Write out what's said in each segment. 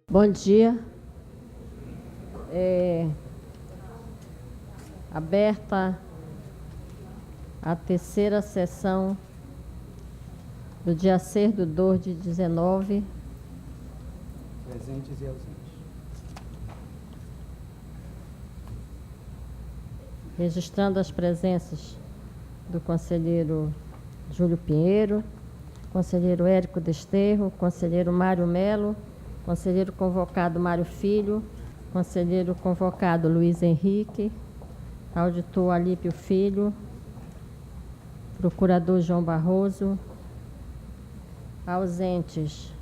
Bom dia. Aberta a terceira sessão do dia 6/2/19. Presentes e ausentes. Registrando as presenças do conselheiro Júlio Pinheiro, conselheiro Érico Desterro, conselheiro Mário Melo, conselheiro convocado Mário Filho, conselheiro convocado Luiz Henrique, auditor Alípio Filho, procurador João Barroso, ausentes,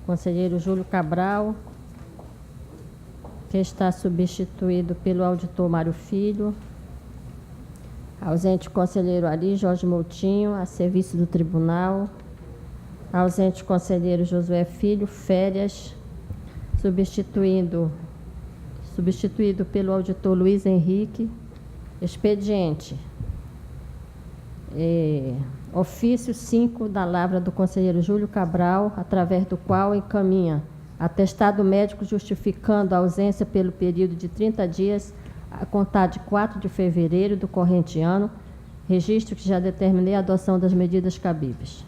conselheiro Júlio Cabral, que está substituído pelo auditor Mário Filho, ausente conselheiro Ari Jorge Moutinho, a serviço do tribunal, ausente conselheiro Josué Filho, férias, substituído pelo auditor Luiz Henrique. Expediente. Ofício 5 da lavra do conselheiro Júlio Cabral, através do qual encaminha atestado médico justificando a ausência pelo período de 30 dias, a contar de 4 de fevereiro do corrente ano, registro que já determinei a adoção das medidas cabíveis.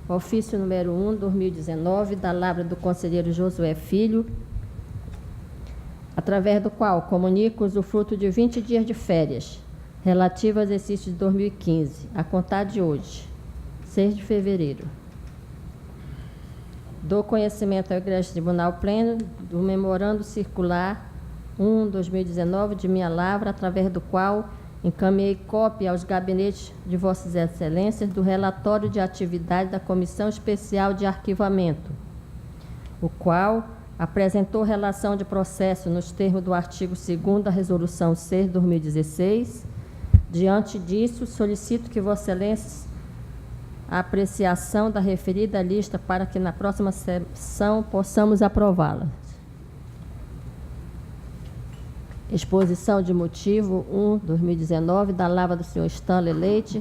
Ofício número 1/2019, da lavra do conselheiro Josué Filho, através do qual comunico o usufruto de 20 dias de férias, relativo ao exercício de 2015, a contar de hoje, 6 de fevereiro. Dou conhecimento ao Egresso Tribunal Pleno do memorando circular 1/2019 de minha lavra, através do qual encaminhei cópia aos gabinetes de Vossas Excelências do relatório de atividade da Comissão Especial de Arquivamento, o qual apresentou relação de processo nos termos do artigo 2º da Resolução 6/2016. Diante disso, solicito que Vossas Excelências a apreciação da referida lista para que na próxima sessão possamos aprová-la. Exposição de motivo 1/2019 da lavra do senhor Stanley Leite,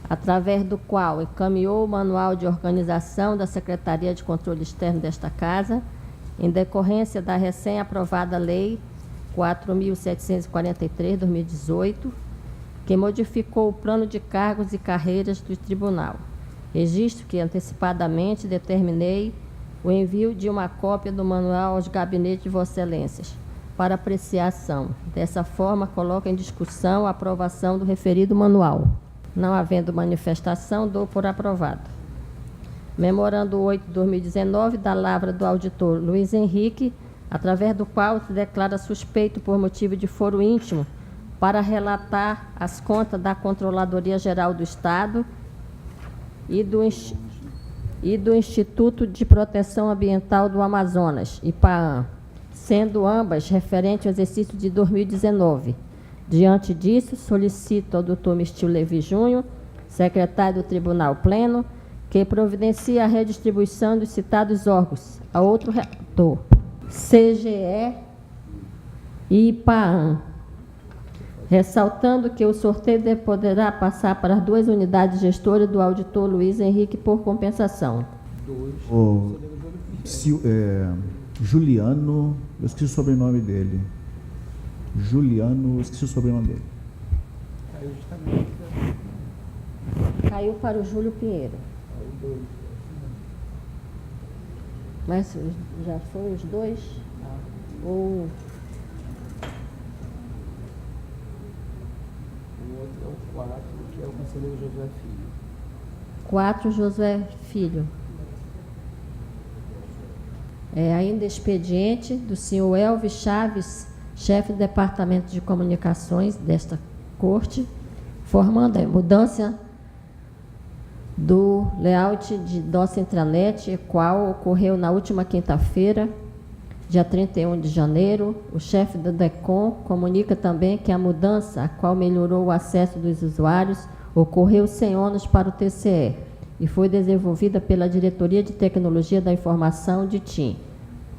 através do qual encaminhou o manual de organização da Secretaria de Controle Externo desta Casa, em decorrência da recém-aprovada Lei 4.743/2018, que modificou o plano de cargos e carreiras do Tribunal. Registro que antecipadamente determinei o envio de uma cópia do manual aos gabinetes de Vossas Excelências para apreciação. Dessa forma, coloco em discussão a aprovação do referido manual. Não havendo manifestação, dou por aprovado. Memorando 8/2019 da lavra do auditor Luiz Henrique, através do qual se declara suspeito por motivo de foro íntimo para relatar as contas da Controladoria Geral do Estado e do Instituto de Proteção Ambiental do Amazonas, IPAAM, sendo ambas referentes ao exercício de 2019. Diante disso, solicito ao Dr. Mistil Levi Júnior, secretário do Tribunal Pleno, que providencie a redistribuição dos citados órgãos a outro relator, CGE e IPAAM, ressaltando que o sorteio poderá passar para as 2 unidades gestoras do auditor Luiz Henrique por compensação. Juliano, eu esqueci o sobrenome dele. Eu esqueci o sobrenome dele. Caiu para o Júlio Pinheiro. Mas já foram os 2? Ou... O outro é o 4, que é o conselheiro Josué Filho. 4, Josué Filho. Ainda expediente do senhor Elvis Chaves, chefe do Departamento de Comunicações desta Corte, formando a mudança do layout de nossa intranet, qual ocorreu na última quinta-feira, dia 31 de janeiro. O chefe do DECOM comunica também que a mudança, a qual melhorou o acesso dos usuários, ocorreu sem ônus para o TCE e foi desenvolvida pela Diretoria de Tecnologia da Informação de TIM.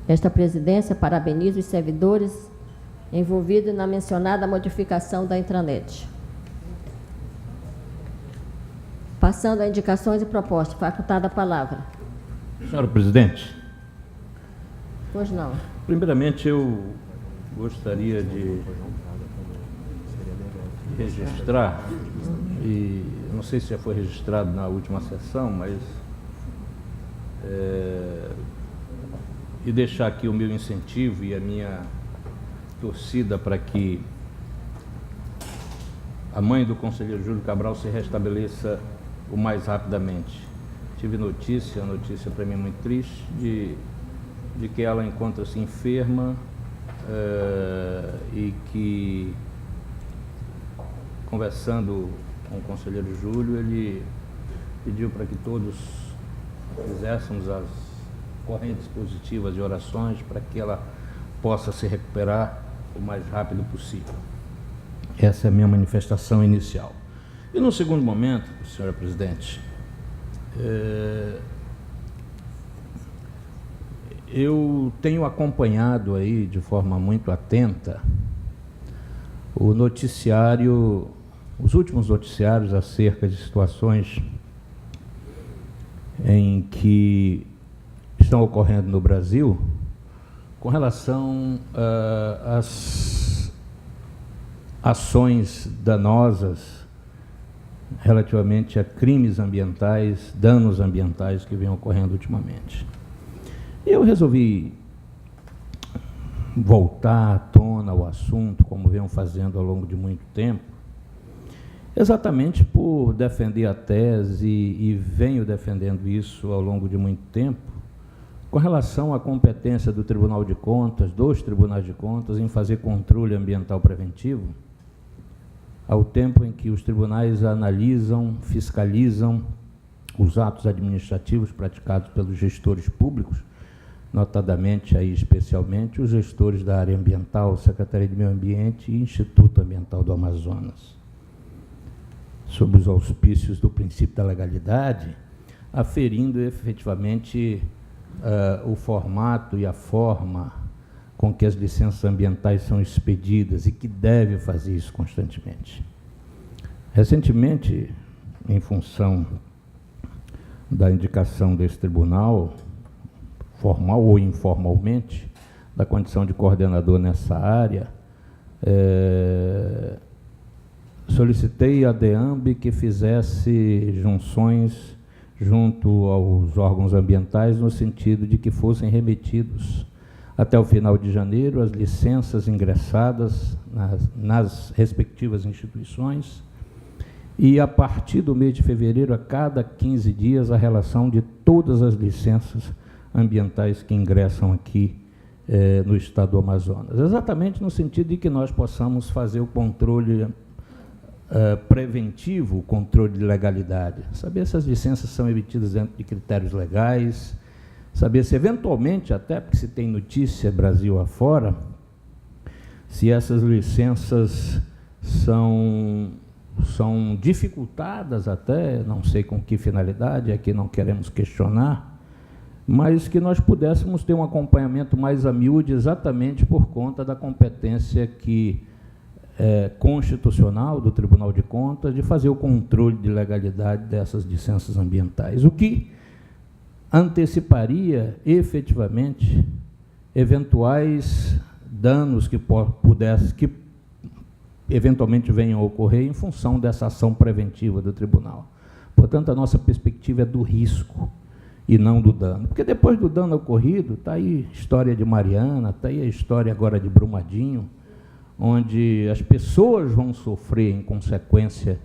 Esta presidência parabeniza os servidores envolvidos na mencionada modificação da intranet. Passando a indicações e propostas, facultada a palavra. Senhora presidente, Pois não. Primeiramente, eu gostaria de registrar, e não sei se já foi registrado na última sessão, mas e deixar aqui o meu incentivo e a minha torcida para que a mãe do conselheiro Júlio Cabral se restabeleça o mais rapidamente. Tive notícia, a notícia para mim é muito triste, de que ela encontra-se enferma e que, conversando com o conselheiro Júlio, ele pediu para que todos fizéssemos as correntes positivas de orações para que ela possa se recuperar o mais rápido possível. Essa é a minha manifestação inicial. E no segundo momento, senhora presidente, eu tenho acompanhado aí de forma muito atenta o noticiário, os últimos noticiários acerca de situações em que estão ocorrendo no Brasil com relação às ações danosas relativamente a crimes ambientais, danos ambientais que vêm ocorrendo ultimamente. Eu resolvi voltar à tona o assunto, como venho fazendo ao longo de muito tempo, exatamente por defender a tese, e venho defendendo isso ao longo de muito tempo, com relação à competência do Tribunal de Contas, dos Tribunais de Contas, em fazer controle ambiental preventivo, ao tempo em que os tribunais analisam, fiscalizam os atos administrativos praticados pelos gestores públicos, notadamente, aí, especialmente, os gestores da área ambiental, Secretaria de Meio Ambiente e Instituto Ambiental do Amazonas, sob os auspícios do princípio da legalidade, aferindo efetivamente o formato e a forma com que as licenças ambientais são expedidas e que deve fazer isso constantemente. Recentemente, em função da indicação desse tribunal, formal ou informalmente, da condição de coordenador nessa área, solicitei à DEAMB que fizesse junções junto aos órgãos ambientais, no sentido de que fossem remetidos até o final de janeiro as licenças ingressadas nas respectivas instituições, e a partir do mês de fevereiro, a cada 15 dias, a relação de todas as licenças ambientais que ingressam aqui no estado do Amazonas, exatamente no sentido de que nós possamos fazer o controle preventivo, o controle de legalidade, saber se as licenças são emitidas dentro de critérios legais, saber se eventualmente, até porque se tem notícia Brasil afora, se essas licenças são dificultadas até, não sei com que finalidade, aqui não queremos questionar, mas que nós pudéssemos ter um acompanhamento mais a miúde, exatamente por conta da competência que constitucional do Tribunal de Contas de fazer o controle de legalidade dessas licenças ambientais, o que anteciparia efetivamente eventuais danos que eventualmente venham a ocorrer em função dessa ação preventiva do tribunal. Portanto, a nossa perspectiva é do risco e não do dano, porque depois do dano ocorrido, está aí a história de Mariana, está aí a história agora de Brumadinho, onde as pessoas vão sofrer em consequência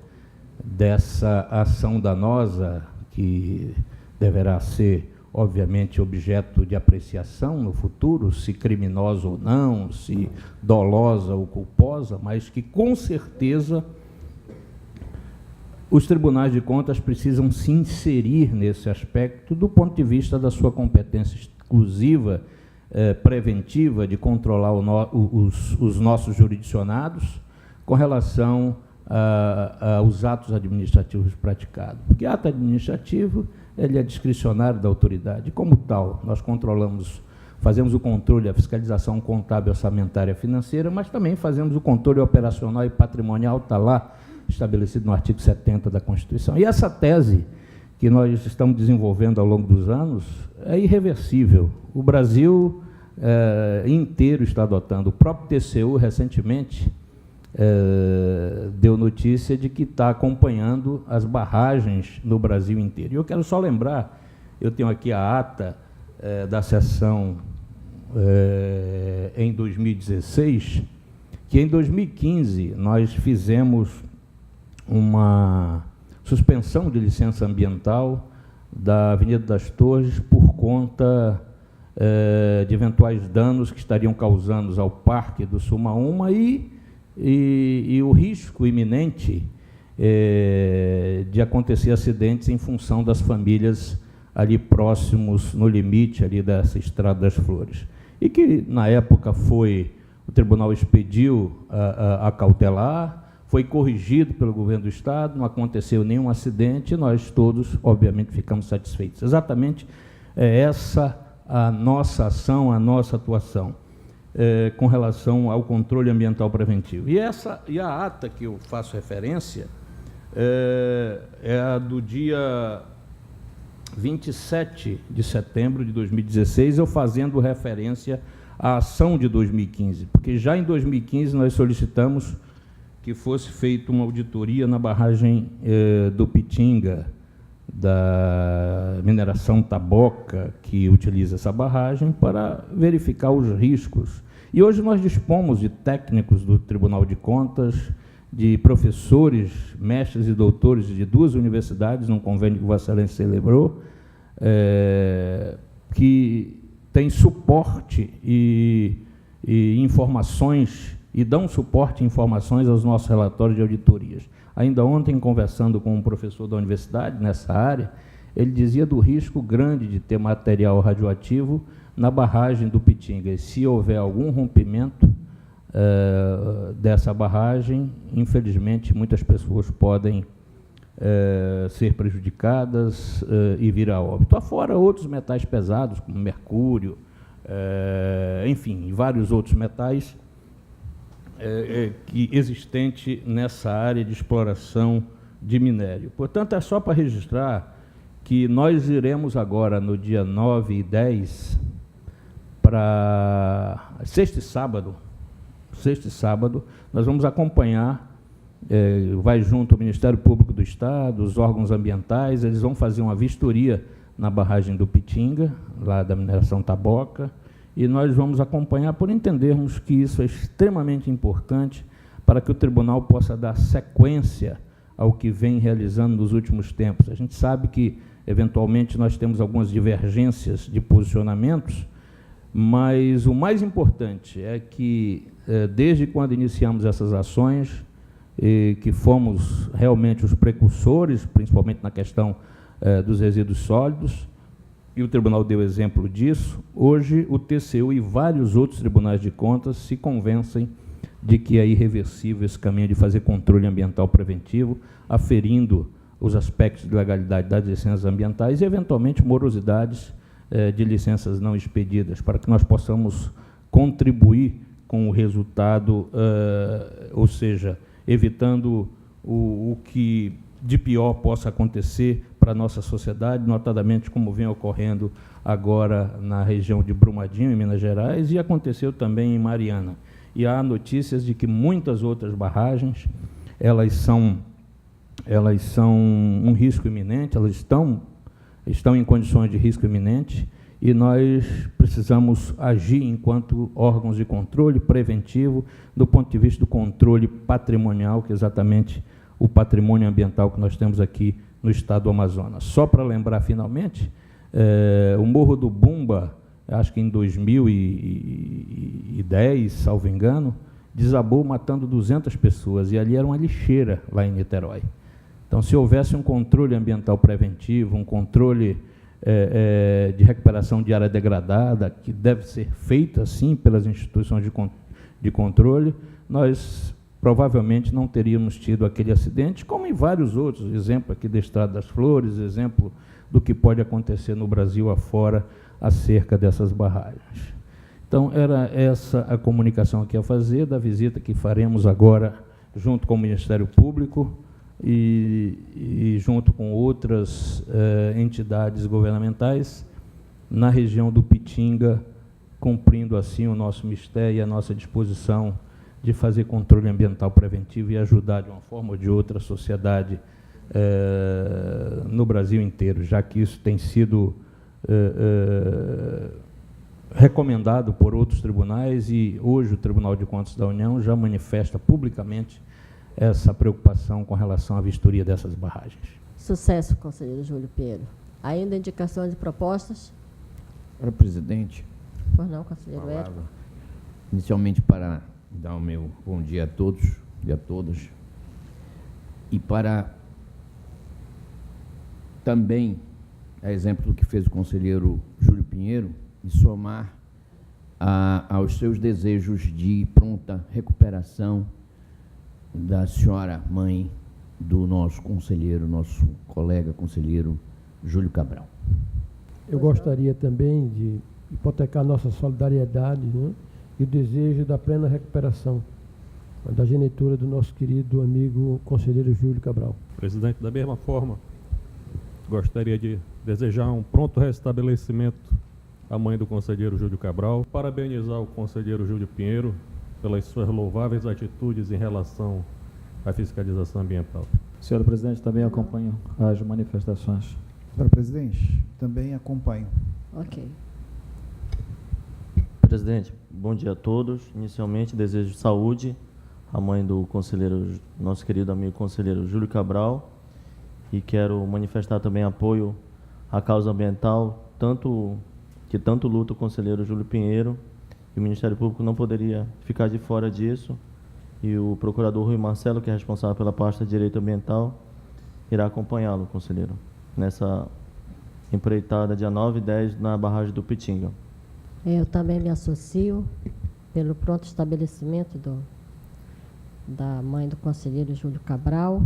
dessa ação danosa, que deverá ser, obviamente, objeto de apreciação no futuro, se criminosa ou não, se dolosa ou culposa, mas que, com certeza, os tribunais de contas precisam se inserir nesse aspecto do ponto de vista da sua competência exclusiva, preventiva, de controlar os nossos jurisdicionados com relação aos atos administrativos praticados. Porque ato administrativo, ele é discricionário da autoridade. Como tal, nós controlamos, fazemos o controle, a fiscalização contábil, orçamentária e financeira, mas também fazemos o controle operacional e patrimonial, está lá estabelecido no artigo 70 da Constituição. E essa tese que nós estamos desenvolvendo ao longo dos anos é irreversível. O Brasil inteiro está adotando. O próprio TCU, recentemente, deu notícia de que está acompanhando as barragens no Brasil inteiro. E eu quero só lembrar, eu tenho aqui a ata da sessão em 2016, que em 2015 nós fizemos uma suspensão de licença ambiental da Avenida das Torres por conta de eventuais danos que estariam causando ao Parque do Sumaúma e o risco iminente de acontecer acidentes em função das famílias ali próximos, no limite ali dessa Estrada das Flores. E que, na época, o tribunal expediu a cautelar, foi corrigido pelo governo do Estado, não aconteceu nenhum acidente, e nós todos, obviamente, ficamos satisfeitos. Exatamente essa a nossa ação, a nossa atuação com relação ao controle ambiental preventivo. E a ata que eu faço referência é a do dia 27 de setembro de 2016, eu fazendo referência à ação de 2015, porque já em 2015 nós solicitamos que fosse feita uma auditoria na barragem do Pitinga, da mineração Taboca, que utiliza essa barragem, para verificar os riscos. E hoje nós dispomos de técnicos do Tribunal de Contas, de professores, mestres e doutores de 2 universidades, num convênio que Vossa Excelência celebrou, que tem suporte e informações, e dão suporte e informações aos nossos relatórios de auditorias. Ainda ontem, conversando com um professor da universidade nessa área, ele dizia do risco grande de ter material radioativo na barragem do Pitinga. E se houver algum rompimento dessa barragem, infelizmente, muitas pessoas podem ser prejudicadas e vir a óbito. Afora outros metais pesados, como mercúrio, enfim, vários outros metais que existente nessa área de exploração de minério. Portanto, é só para registrar que nós iremos agora, no dia 9 e 10, para sexta e sábado, nós vamos acompanhar, vai junto ao Ministério Público do Estado, os órgãos ambientais, eles vão fazer uma vistoria na barragem do Pitinga, lá da mineração Taboca, e nós vamos acompanhar por entendermos que isso é extremamente importante para que o tribunal possa dar sequência ao que vem realizando nos últimos tempos. A gente sabe que, eventualmente, nós temos algumas divergências de posicionamentos, mas o mais importante é que, desde quando iniciamos essas ações, que fomos realmente os precursores, principalmente na questão dos resíduos sólidos, e o tribunal deu exemplo disso, hoje o TCU e vários outros tribunais de contas se convencem de que é irreversível esse caminho de fazer controle ambiental preventivo, aferindo os aspectos de legalidade das licenças ambientais e, eventualmente, morosidades de licenças não expedidas, para que nós possamos contribuir com o resultado, ou seja, evitando o que de pior possa acontecer para a nossa sociedade, notadamente como vem ocorrendo agora na região de Brumadinho, em Minas Gerais, e aconteceu também em Mariana. E há notícias de que muitas outras barragens, elas são um risco iminente, elas estão em condições de risco iminente, e nós precisamos agir enquanto órgãos de controle preventivo, do ponto de vista do controle patrimonial, que é exatamente o patrimônio ambiental que nós temos aqui no estado do Amazonas. Só para lembrar, finalmente, o Morro do Bumba, acho que em 2010, salvo engano, desabou matando 200 pessoas, e ali era uma lixeira lá em Niterói. Então, se houvesse um controle ambiental preventivo, um controle de recuperação de área degradada, que deve ser feito, assim, pelas instituições de controle, nós provavelmente não teríamos tido aquele acidente, como em vários outros, exemplo aqui da Estrada das Flores, exemplo do que pode acontecer no Brasil afora acerca dessas barragens. Então, era essa a comunicação que ia fazer, da visita que faremos agora junto com o Ministério Público e junto com outras entidades governamentais na região do Pitinga, cumprindo assim o nosso mistério e a nossa disposição de fazer controle ambiental preventivo e ajudar de uma forma ou de outra a sociedade no Brasil inteiro, já que isso tem sido recomendado por outros tribunais e hoje o Tribunal de Contas da União já manifesta publicamente essa preocupação com relação à vistoria dessas barragens. Sucesso, conselheiro Júlio Pinheiro. Ainda indicações e propostas? Senhora presidente, Pois não, conselheiro Érico. palavra inicialmente para dar o meu bom dia a todos e a todas, e para também, a exemplo do que fez o conselheiro Júlio Pinheiro, e somar aos seus desejos de pronta recuperação da senhora mãe do nosso conselheiro, nosso colega conselheiro Júlio Cabral. Eu gostaria também de hipotecar nossa solidariedade, né, e o desejo da plena recuperação da genitura do nosso querido amigo conselheiro Júlio Cabral. Presidente, da mesma forma, gostaria de desejar um pronto restabelecimento à mãe do conselheiro Júlio Cabral, parabenizar o conselheiro Júlio Pinheiro pelas suas louváveis atitudes em relação à fiscalização ambiental. Senhora presidente, também acompanho as manifestações. Senhora presidente, também acompanho. Ok. Presidente, bom dia a todos. Inicialmente, desejo saúde à mãe do conselheiro, nosso querido amigo conselheiro Júlio Cabral, e quero manifestar também apoio à causa ambiental, que tanto luta o conselheiro Júlio Pinheiro, e o Ministério Público não poderia ficar de fora disso, e o procurador Rui Marcelo, que é responsável pela pasta de Direito Ambiental, irá acompanhá-lo, conselheiro, nessa empreitada dia 9 e 10 na barragem do Pitinga. Eu também me associo pelo pronto estabelecimento da mãe do conselheiro Júlio Cabral.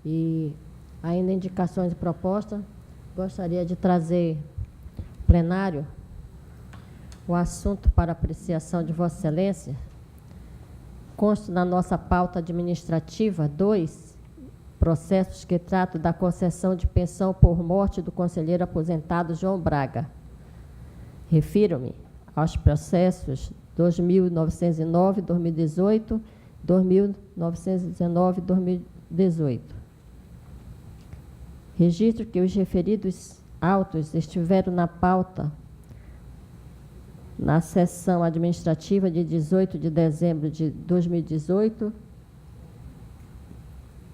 E ainda indicações e propostas, gostaria de trazer plenário o assunto para apreciação de Vossa Excelência. Consta na nossa pauta administrativa 2 processos que tratam da concessão de pensão por morte do conselheiro aposentado João Braga. Refiro-me aos processos 2.909, 2018, 2.919, 2018. Registro que os referidos autos estiveram na pauta na sessão administrativa de 18 de dezembro de 2018,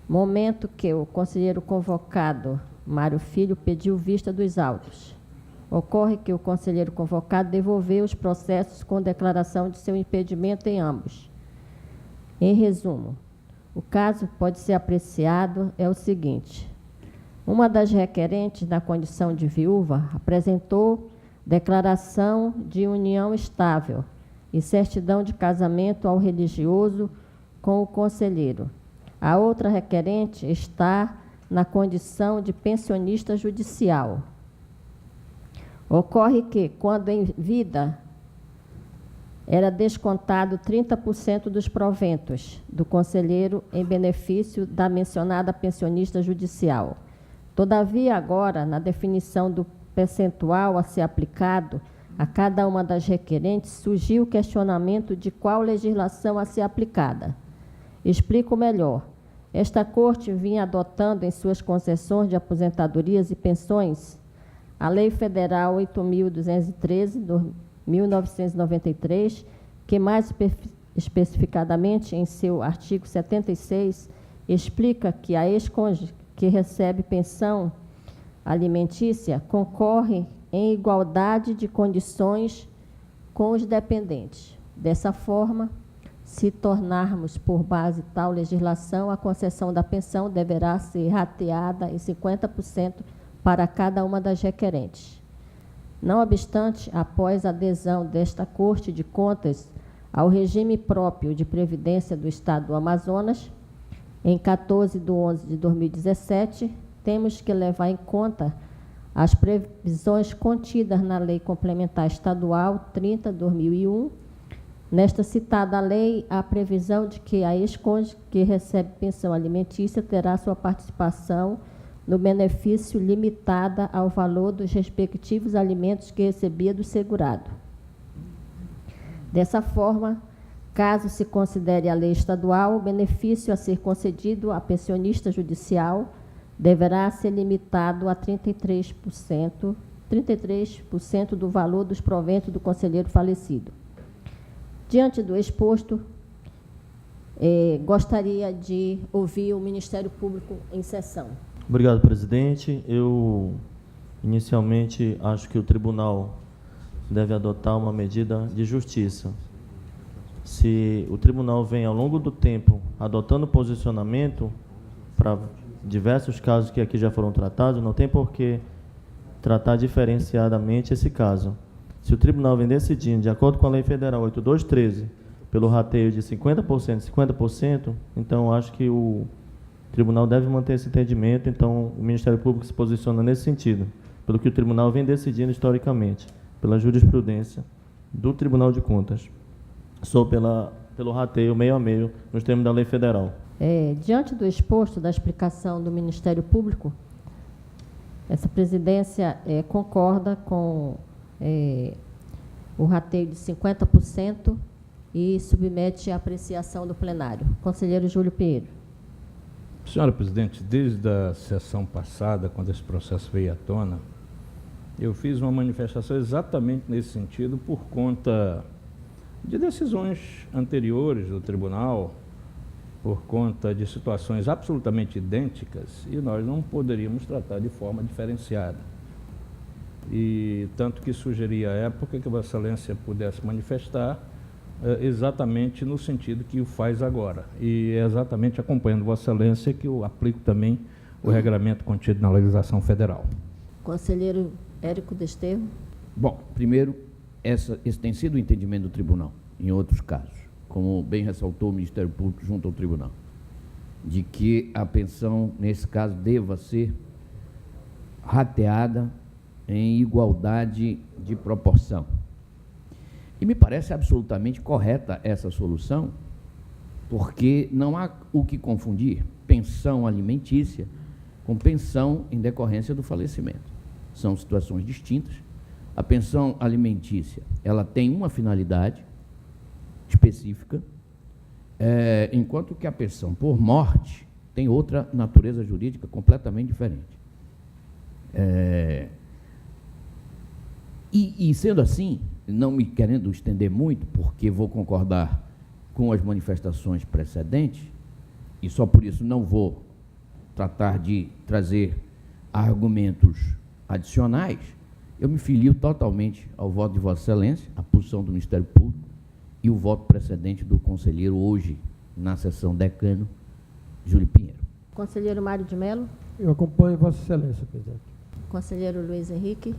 momento que o conselheiro convocado, Mário Filho, pediu vista dos autos. Ocorre que o conselheiro convocado devolveu os processos com declaração de seu impedimento em ambos. Em resumo, o caso pode ser apreciado é o seguinte: uma das requerentes, na condição de viúva, apresentou declaração de união estável e certidão de casamento ao religioso com o conselheiro. A outra requerente está na condição de pensionista judicial. Ocorre que, quando em vida, era descontado 30% dos proventos do conselheiro em benefício da mencionada pensionista judicial. Todavia, agora, na definição do percentual a ser aplicado a cada uma das requerentes, surgiu o questionamento de qual legislação a ser aplicada. Explico melhor. Esta Corte vinha adotando em suas concessões de aposentadorias e pensões a Lei Federal 8.213, de 1993, que mais especificadamente em seu artigo 76, explica que a ex-cônjuge que recebe pensão alimentícia concorre em igualdade de condições com os dependentes. Dessa forma, se tornarmos por base tal legislação, a concessão da pensão deverá ser rateada em 50% para cada uma das requerentes. Não obstante, após a adesão desta Corte de Contas ao regime próprio de previdência do Estado do Amazonas, em 14 de 11 de 2017, temos que levar em conta as previsões contidas na Lei Complementar Estadual 30/2001. Nesta citada lei, há a previsão de que a ex-cônjuge que recebe pensão alimentícia terá sua participação no benefício limitada ao valor dos respectivos alimentos que recebia do segurado. Dessa forma, caso se considere a lei estadual, o benefício a ser concedido a pensionista judicial deverá ser limitado a 33% do valor dos proventos do conselheiro falecido. Diante do exposto, gostaria de ouvir o Ministério Público em sessão. Obrigado, presidente. Eu, inicialmente, acho que o tribunal deve adotar uma medida de justiça. Se o tribunal vem, ao longo do tempo, adotando posicionamento para diversos casos que aqui já foram tratados, não tem por que tratar diferenciadamente esse caso. Se o tribunal vem decidindo, de acordo com a Lei Federal 8213, pelo rateio de 50% e 50%, então acho que o tribunal deve manter esse entendimento, então o Ministério Público se posiciona nesse sentido, pelo que o tribunal vem decidindo historicamente, pela jurisprudência do Tribunal de Contas, sou pelo rateio meio a meio, nos termos da Lei Federal. Diante do exposto da explicação do Ministério Público, essa presidência concorda com o rateio de 50% e submete à apreciação do plenário. Conselheiro Júlio Pinheiro. Senhora presidente, desde a sessão passada, quando esse processo veio à tona, eu fiz uma manifestação exatamente nesse sentido por conta de decisões anteriores do tribunal, por conta de situações absolutamente idênticas, e nós não poderíamos tratar de forma diferenciada. E tanto que sugeri à época que Vossa Excelência pudesse manifestar exatamente no sentido que o faz agora. E é exatamente acompanhando Vossa Excelência que eu aplico também o regramento contido na legislação federal. Conselheiro Érico Desterro. Bom, primeiro, esse tem sido o entendimento do tribunal, em outros casos, como bem ressaltou o Ministério Público junto ao tribunal, de que a pensão, nesse caso, deva ser rateada em igualdade de proporção. E me parece absolutamente correta essa solução, porque não há o que confundir pensão alimentícia com pensão em decorrência do falecimento. São situações distintas. A pensão alimentícia, ela tem uma finalidade específica, enquanto que a pensão por morte tem outra natureza jurídica completamente diferente. E sendo assim, não me querendo estender muito, porque vou concordar com as manifestações precedentes, e só por isso não vou tratar de trazer argumentos adicionais, eu me filio totalmente ao voto de Vossa Excelência, a posição do Ministério Público e o voto precedente do conselheiro hoje, na sessão decano, Júlio Pinheiro. Conselheiro Mário de Mello. Eu acompanho Vossa Excelência, presidente. Conselheiro Luiz Henrique.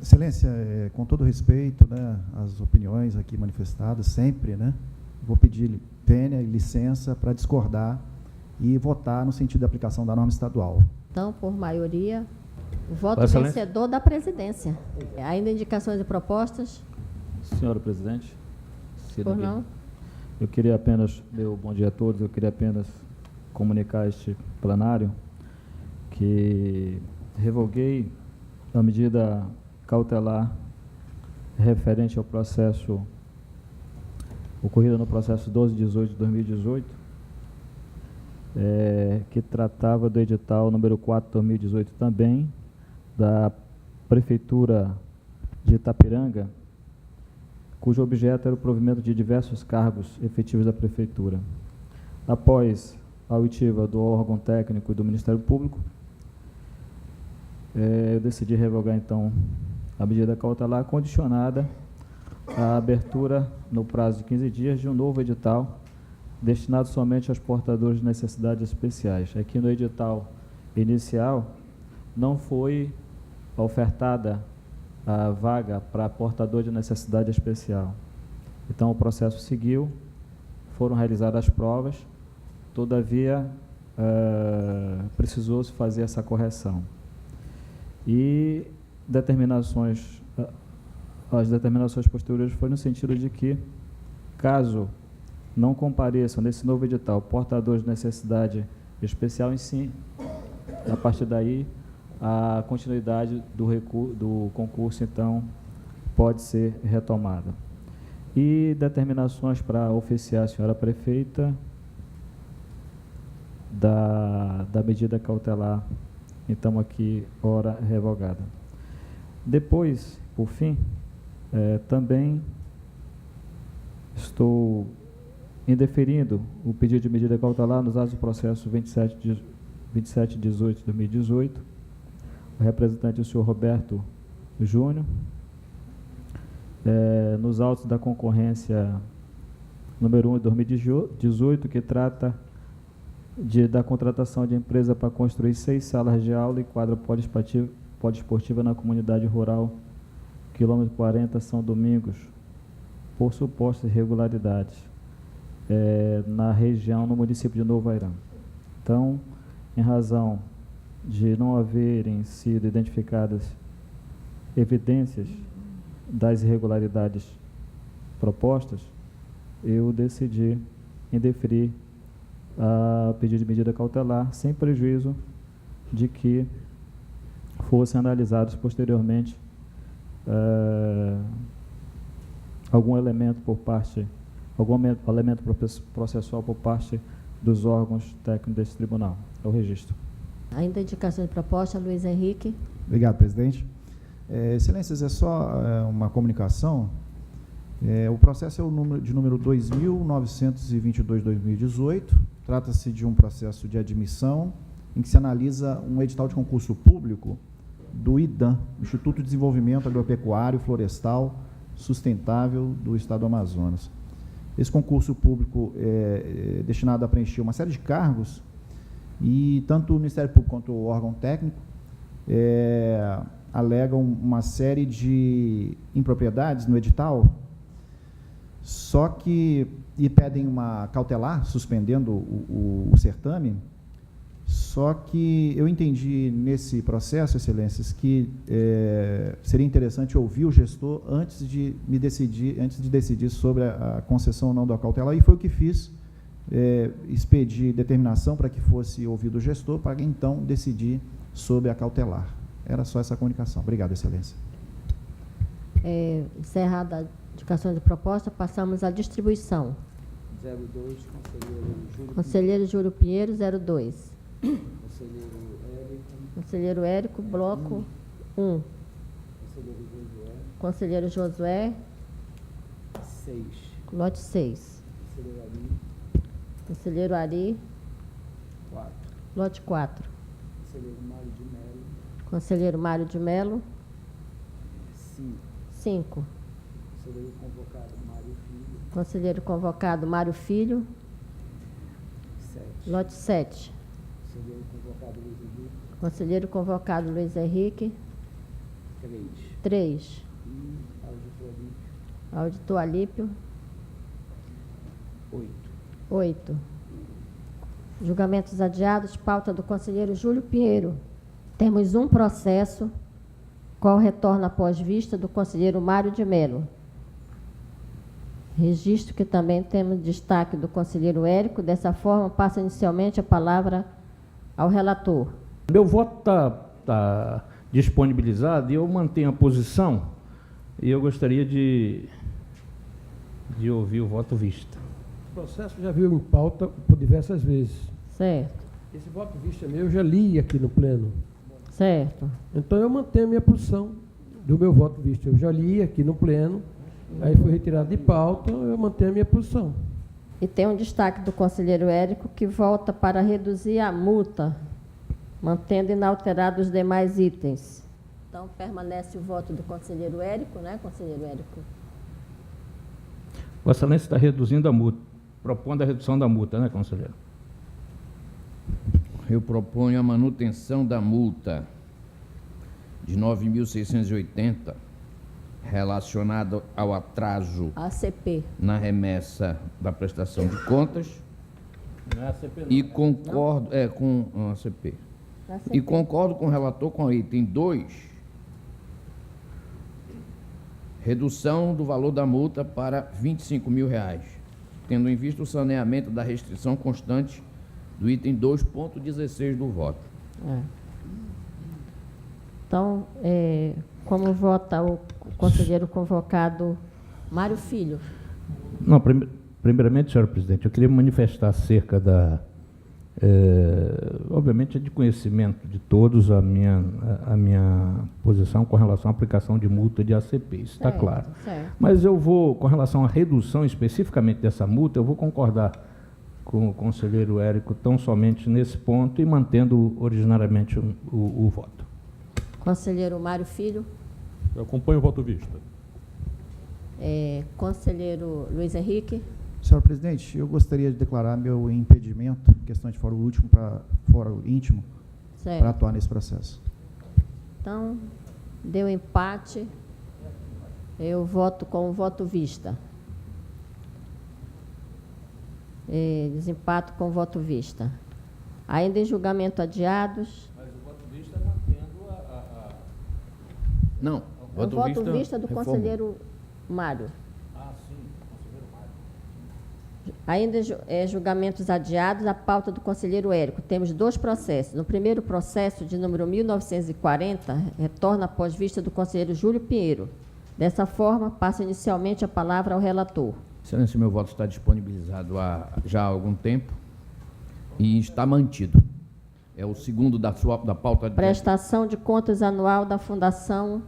Excelência, com todo respeito, né, às opiniões aqui manifestadas, sempre, né, vou pedir pênia e licença para discordar e votar no sentido da aplicação da norma estadual. Então, por maioria, o voto vencedor da presidência. Ainda indicações e propostas? Senhora presidente, Por não? eu queria apenas, meu bom dia a todos, eu queria apenas comunicar a este plenário que revoguei a medida cautelar referente ao processo ocorrido no processo 1218 de 2018, que tratava do edital número 4 de 2018 também, da Prefeitura de Itapiranga, cujo objeto era o provimento de diversos cargos efetivos da Prefeitura. Após a oitiva do órgão técnico e do Ministério Público, eu decidi revogar, então, a medida cautelar condicionada à abertura, no prazo de 15 dias, de um novo edital destinado somente aos portadores de necessidades especiais. Aqui no edital inicial, não foi ofertada a vaga para portador de necessidade especial. Então, o processo seguiu, foram realizadas as provas, todavia, precisou-se fazer essa correção. E as determinações posteriores foram no sentido de que, caso não compareçam nesse novo edital portadores de necessidade especial em si, a partir daí, a continuidade do concurso, então, pode ser retomada. E determinações para oficiar a senhora prefeita da medida cautelar, então aqui, ora revogada. Depois, por fim, também estou indeferindo o pedido de medida cautelar nos autos do processo 2718 de 2018, o representante, o senhor Roberto Júnior, nos autos da concorrência número 1 de 2018, que trata da contratação de empresa para construir 6 salas de aula e quadra poliesportiva na comunidade rural, quilômetro 40, São Domingos, por supostas irregularidades na região, no município de Novo Airão. Então, em razão de não haverem sido identificadas evidências das irregularidades propostas, eu decidi indeferir a pedido de medida cautelar, sem prejuízo de que fossem analisados posteriormente algum elemento processual por parte dos órgãos técnicos desse tribunal. É o registro. Ainda indicação de proposta, Luiz Henrique. Obrigado, presidente. Excelências, é só uma comunicação. O processo é o número 2.922/2018. Trata-se de um processo de admissão em que se analisa um edital de concurso público do IDAM, Instituto de Desenvolvimento Agropecuário Florestal Sustentável do Estado do Amazonas. Esse concurso público é destinado a preencher uma série de cargos e tanto o Ministério Público quanto o órgão técnico alegam uma série de impropriedades no edital, e pedem uma cautelar, suspendendo o certame. Só que eu entendi nesse processo, excelências, que seria interessante ouvir o gestor antes de decidir sobre a concessão ou não da cautelar, e foi o que fiz, expedi determinação para que fosse ouvido o gestor, para então decidir sobre a cautelar. Era só essa comunicação. Obrigado, excelência. Encerrada a indicação de proposta, passamos à distribuição. 02, Conselheiro Júlio Pinheiro, 02. Conselheiro Érico, bloco 1. Conselheiro Josué, 6. lote 6. Conselheiro Ari, 4. lote 4. Conselheiro Mário de Melo, Conselheiro Mário de Melo, 5. 5. Conselheiro convocado Mário Filho, Conselheiro convocado Mário Filho, 7. lote 7. Conselheiro convocado Luiz Henrique, Conselheiro convocado Luiz Henrique, 3. 3. E auditor Alípio, Auditor Alípio, 8. 8. Julgamentos adiados, pauta do conselheiro Júlio Pinheiro. Temos um processo, qual retorna após vista do conselheiro Mário de Melo. Registro que também temos destaque do conselheiro Érico. Dessa forma, passa inicialmente a palavra ao relator. Meu voto está disponibilizado e eu mantenho a posição, e eu gostaria de ouvir o voto vista. O processo já viu em pauta por diversas vezes. Certo. Esse voto vista meu eu já li aqui no pleno. Certo. Então eu mantenho a minha posição do meu voto vista. Eu já li aqui no pleno, aí foi retirado de pauta, eu mantenho a minha posição. E tem um destaque do conselheiro Érico que volta para reduzir a multa, mantendo inalterados os demais itens. Então, permanece o voto do conselheiro Érico, né, conselheiro Érico? Vossa Excelência está reduzindo a multa, propondo a redução da multa, né, conselheiro? Eu proponho a manutenção da multa de 9.680 relacionada ao atraso ACP. na remessa da prestação de contas. Não é ACP, não. E concordo com a ACP. ACP. E concordo com o relator com o item 2, redução do valor da multa para R$ 25.000, tendo em vista o saneamento da restrição constante do item 2.16 do voto. Então, como vota o conselheiro convocado Mário Filho? Não, primeiramente, senhor presidente, eu queria manifestar acerca da... obviamente é de conhecimento de todos a minha posição com relação à aplicação de multa de ACP, isso está claro. Certo. Mas eu vou, com relação à redução especificamente dessa multa, eu vou concordar com o conselheiro Érico tão somente nesse ponto e mantendo originariamente o voto. Conselheiro Mário Filho. Eu acompanho o voto vista. Conselheiro Luiz Henrique. Senhor presidente, eu gostaria de declarar meu impedimento, questão de fórum último para fórum íntimo, Certo. para atuar nesse processo. Então, deu empate. Eu voto com o voto vista. Desempato com o voto vista. Ainda em julgamento adiados. Mas o voto vista mantendo Não, O voto vista do reforma. conselheiro Mário. Ah, sim, conselheiro Mário. Ainda julgamentos adiados, a pauta do conselheiro Érico. Temos 2 processos. No primeiro processo, de número 1940, retorna após vista do conselheiro Júlio Pinheiro. Dessa forma, passa inicialmente a palavra ao relator. Excelência, meu voto está disponibilizado já há algum tempo e está mantido. É o segundo da pauta. Prestação de contas anual da Fundação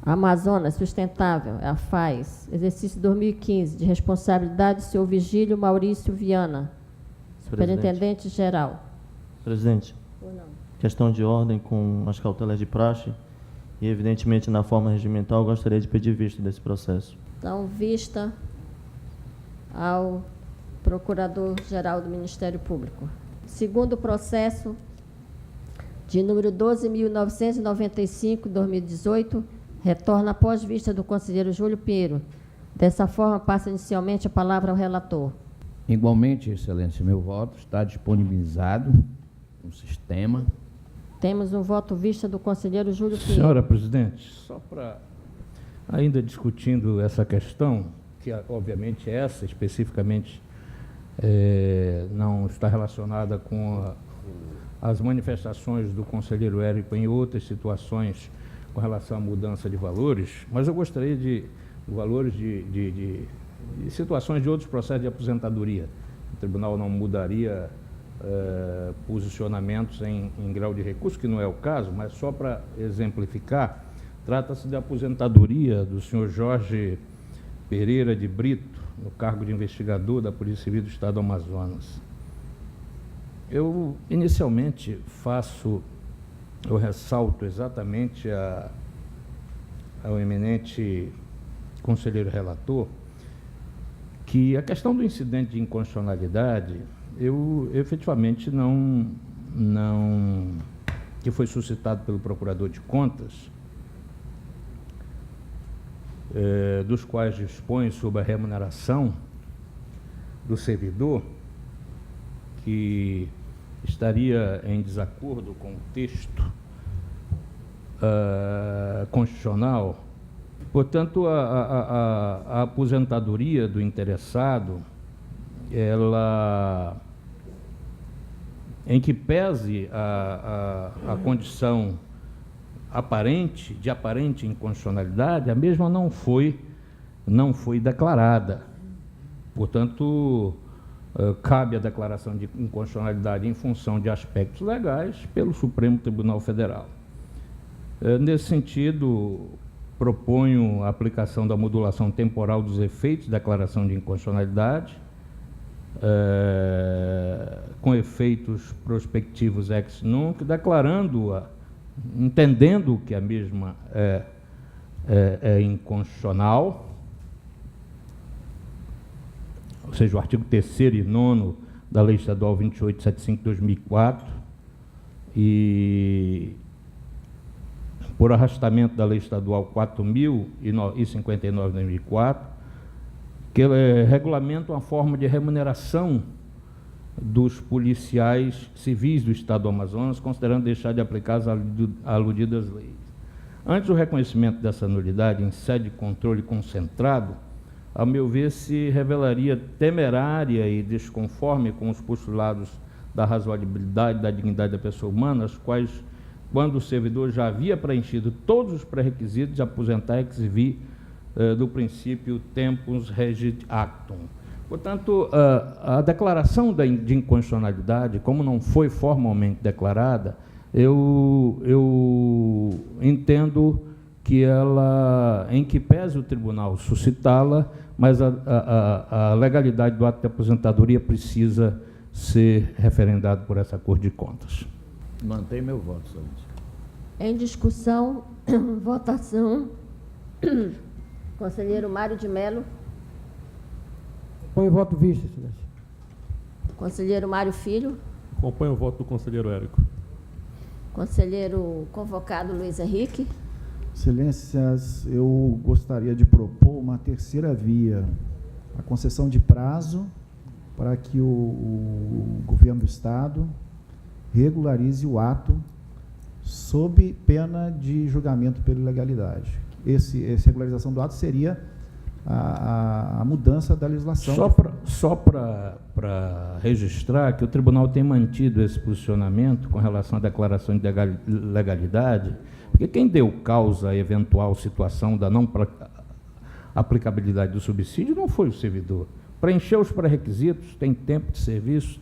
Amazonas Sustentável, a FAES, exercício 2015, de responsabilidade do senhor Vigílio Maurício Viana, superintendente-geral. Presidente, questão de ordem com as cautelas de praxe e, evidentemente, na forma regimental, gostaria de pedir vista desse processo. Então, vista ao Procurador-Geral do Ministério Público. Segundo processo, de número 12.995, 2018, retorna após vista do conselheiro Júlio Pinheiro. Dessa forma, passa inicialmente a palavra ao relator. Igualmente, excelência, meu voto está disponibilizado no sistema. Temos um voto vista do conselheiro Júlio Pinheiro. Senhora presidente, só para, ainda discutindo essa questão, que obviamente essa especificamente não está relacionada com as manifestações do conselheiro Érico em outras situações com relação à mudança de valores, mas eu gostaria de valores de situações de outros processos de aposentadoria. O tribunal não mudaria posicionamentos em grau de recurso, que não é o caso, mas só para exemplificar, trata-se da aposentadoria do senhor Jorge Pereira de Brito, no cargo de investigador da Polícia Civil do Estado do Amazonas. Eu, inicialmente, eu ressalto exatamente ao eminente conselheiro relator que a questão do incidente de inconstitucionalidade, eu efetivamente que foi suscitado pelo Procurador de Contas, dos quais dispõe sobre a remuneração do servidor, que estaria em desacordo com o texto constitucional. Portanto, a aposentadoria do interessado, ela, em que pese a condição de aparente inconstitucionalidade, a mesma não foi declarada. Portanto, cabe a declaração de inconstitucionalidade em função de aspectos legais pelo Supremo Tribunal Federal. Nesse sentido, proponho a aplicação da modulação temporal dos efeitos da declaração de inconstitucionalidade, com efeitos prospectivos ex nunc, declarando-a, entendendo que a mesma é inconstitucional, ou seja, o artigo 3º e 9º da Lei Estadual 2875/2004, e por arrastamento da Lei Estadual 4.059/2004, que regulamenta uma forma de remuneração dos policiais civis do Estado do Amazonas, considerando deixar de aplicar as aludidas leis. Antes do reconhecimento dessa nulidade em sede de controle concentrado, a meu ver, se revelaria temerária e desconforme com os postulados da razoabilidade, da dignidade da pessoa humana, as quais, quando o servidor já havia preenchido todos os pré-requisitos de aposentar ex-civi do princípio tempus regit actum. Portanto, a declaração de inconstitucionalidade, como não foi formalmente declarada, eu entendo que ela, em que pese o tribunal suscitá-la, mas a legalidade do ato de aposentadoria precisa ser referendado por essa Corte de Contas. Mantém meu voto, excelência. Em discussão, votação. Conselheiro Mário de Mello. Põe o voto vista, excelência. Conselheiro Mário Filho. Acompanho o voto do conselheiro Érico. Conselheiro convocado Luiz Henrique. Excelências, eu gostaria de propor uma terceira via, a concessão de prazo para que o governo do Estado regularize o ato sob pena de julgamento pela ilegalidade. Essa regularização do ato seria a mudança da legislação. Só para registrar que o tribunal tem mantido esse posicionamento com relação à declaração de legalidade, porque quem deu causa à eventual situação da não aplicabilidade do subsídio não foi o servidor. Preencheu os pré-requisitos, tem tempo de serviço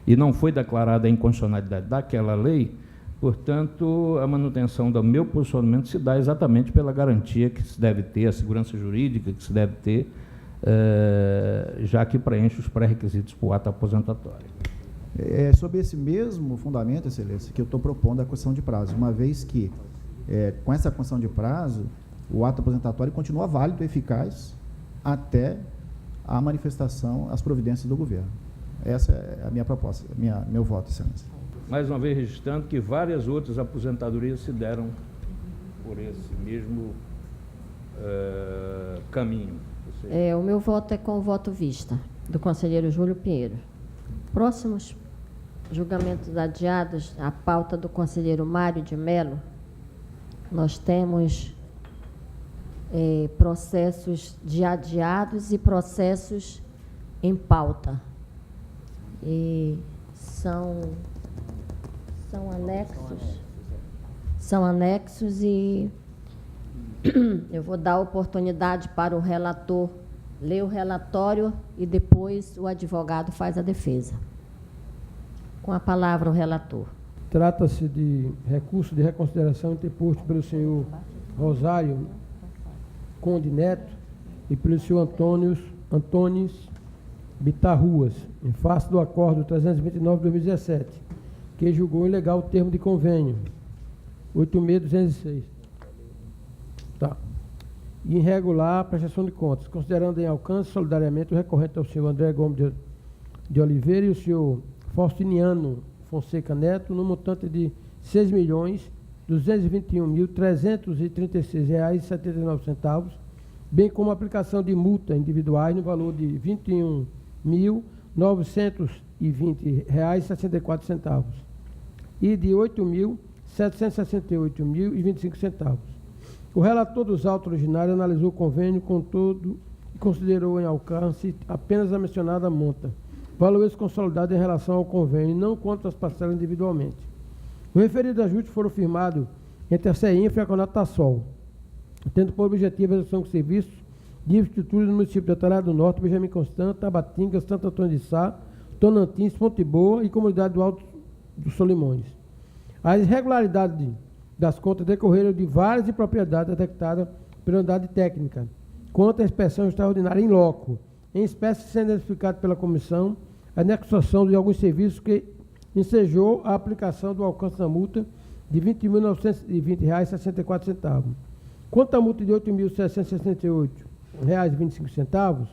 e não foi declarada a inconstitucionalidade daquela lei. Portanto, a manutenção do meu posicionamento se dá exatamente pela garantia que se deve ter, a segurança jurídica que se deve ter, já que preenche os pré-requisitos para o ato aposentatório. É sobre esse mesmo fundamento, excelência, que eu estou propondo a concessão de prazo, uma vez que, com essa concessão de prazo, o ato aposentatório continua válido e eficaz até a manifestação, as providências do governo. Essa é a minha proposta, meu voto, excelência. Mais uma vez registrando que várias outras aposentadorias se deram por esse mesmo caminho. O meu voto é com o voto vista, do conselheiro Júlio Pinheiro. Próximos julgamentos adiados, a pauta do conselheiro Mário de Mello, nós temos processos de adiados e processos em pauta. E são anexos e eu vou dar oportunidade para o relator ler o relatório e depois o advogado faz a defesa. Com a palavra o relator. Trata-se de recurso de reconsideração interposto pelo senhor Rosário Conde Neto e pelo senhor Antônio Bitarruas, em face do acordo 329/2017, que julgou ilegal o termo de convênio 8.206. Tá. E irregular a prestação de contas, considerando em alcance solidariamente o recorrente ao senhor André Gomes de Oliveira e o senhor Faustiniano Fonseca Neto, no montante de R$ 6.221.336,79, bem como a aplicação de multa individuais no valor de R$ 21.920,64 e de R$ 8.768,25. O relator dos autos originários analisou o convênio com todo e considerou em alcance apenas a mencionada monta, valor esse consolidado em relação ao convênio, não quanto às parcelas individualmente. Os referidos ajustes foram firmados entre a CEINFRA e a Conatassol, tendo por objetivo a execução de serviços de infraestrutura no município de Altamira do Norte, Benjamin Constant, Tabatinga, Santo Antônio de Sá, Tonantins, Ponte Boa e Comunidade do Alto dos Solimões. As irregularidades das contas decorreram de várias impropriedades detectadas pela unidade técnica, quanto à inspeção extraordinária em loco, em espécie sendo identificado pela comissão a anexação de alguns serviços que ensejou a aplicação do alcance da multa de R$ 20.920,64. Quanto à multa de R$ 8.768,25,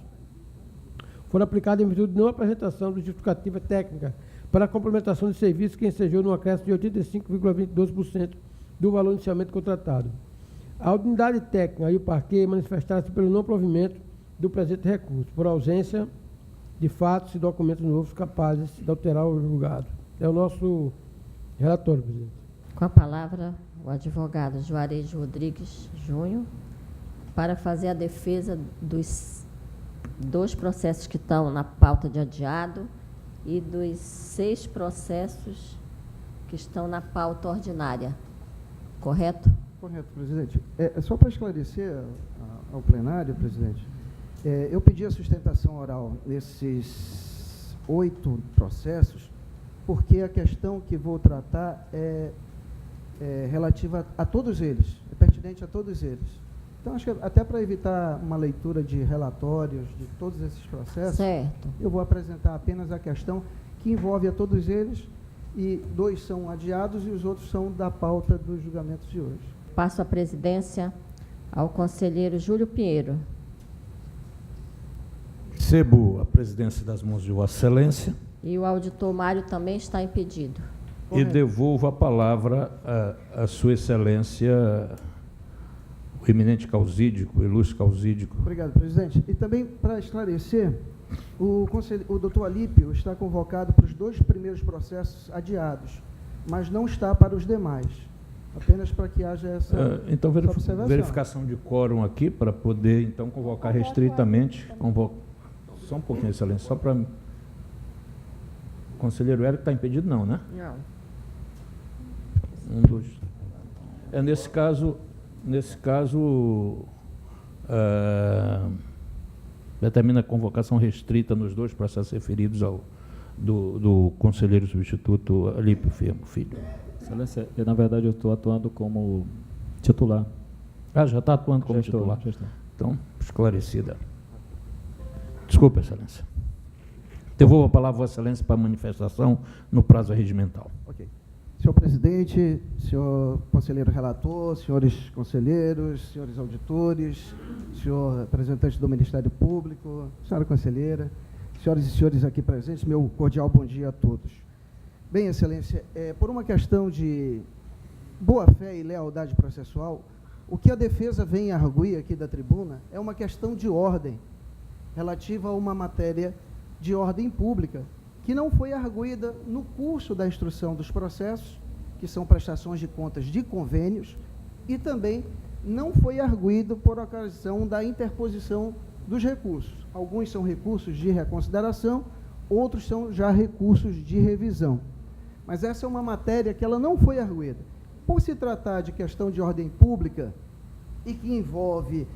foram aplicadas em virtude de não apresentação de justificativa técnica para a complementação de serviços que ensejou no acréscimo de 85,22% do valor inicialmente contratado. A unidade técnica e o parquê manifestaram-se pelo não provimento do presente recurso, por ausência de fatos e documentos novos capazes de alterar o julgado. É o nosso relatório, presidente. Com a palavra, o advogado Juarez Rodrigues Júnior, para fazer a defesa dos 2 processos que estão na pauta de adiado e dos 6 processos que estão na pauta ordinária. Correto? Correto, presidente. Só para esclarecer ao plenário, presidente. Eu pedi a sustentação oral nesses 8 processos, porque a questão que vou tratar é relativa a todos eles, é pertinente a todos eles. Então, acho que até para evitar uma leitura de relatórios de todos esses processos, Certo. eu vou apresentar apenas a questão que envolve a todos eles, e 2 são adiados e os outros são da pauta dos julgamentos de hoje. Passo a presidência ao conselheiro Júlio Pinheiro. Recebo a presidência das mãos de Vossa Excelência E o auditor Mário também está impedido. e devolvo a palavra à Sua Excelência, o eminente causídico, o ilustre causídico. Obrigado, presidente. E também, para esclarecer, o doutor Alípio está convocado para os 2 primeiros processos adiados, mas não está para os demais. Apenas para que haja essa Então, observação. verificação de quórum aqui, para poder, então, convocar restritamente. Só um pouquinho, Excelência, só para... O conselheiro Érico está impedido, não, né? Não. Nesse caso, determina a convocação restrita nos 2 processos referidos do conselheiro substituto Alípio Firmo Filho. Excelência, na verdade eu estou atuando como titular. Já está atuando como titular? Já estou. Então, esclarecida. Desculpa, Excelência. Devolvo a palavra a Vossa Excelência para manifestação no prazo regimental. Ok. Senhor presidente, senhor conselheiro relator, senhores conselheiros, senhores auditores, senhor representante do Ministério Público, senhora conselheira, senhoras e senhores aqui presentes, meu cordial bom dia a todos. Bem, Excelência, por uma questão de boa-fé e lealdade processual, o que a defesa vem arguir aqui da tribuna é uma questão de ordem, relativa a uma matéria de ordem pública, que não foi arguída no curso da instrução dos processos, que são prestações de contas de convênios, e também não foi arguído por ocasião da interposição dos recursos. Alguns são recursos de reconsideração, outros são já recursos de revisão. Mas essa é uma matéria que ela não foi arguída. Por se tratar de questão de ordem pública e que envolve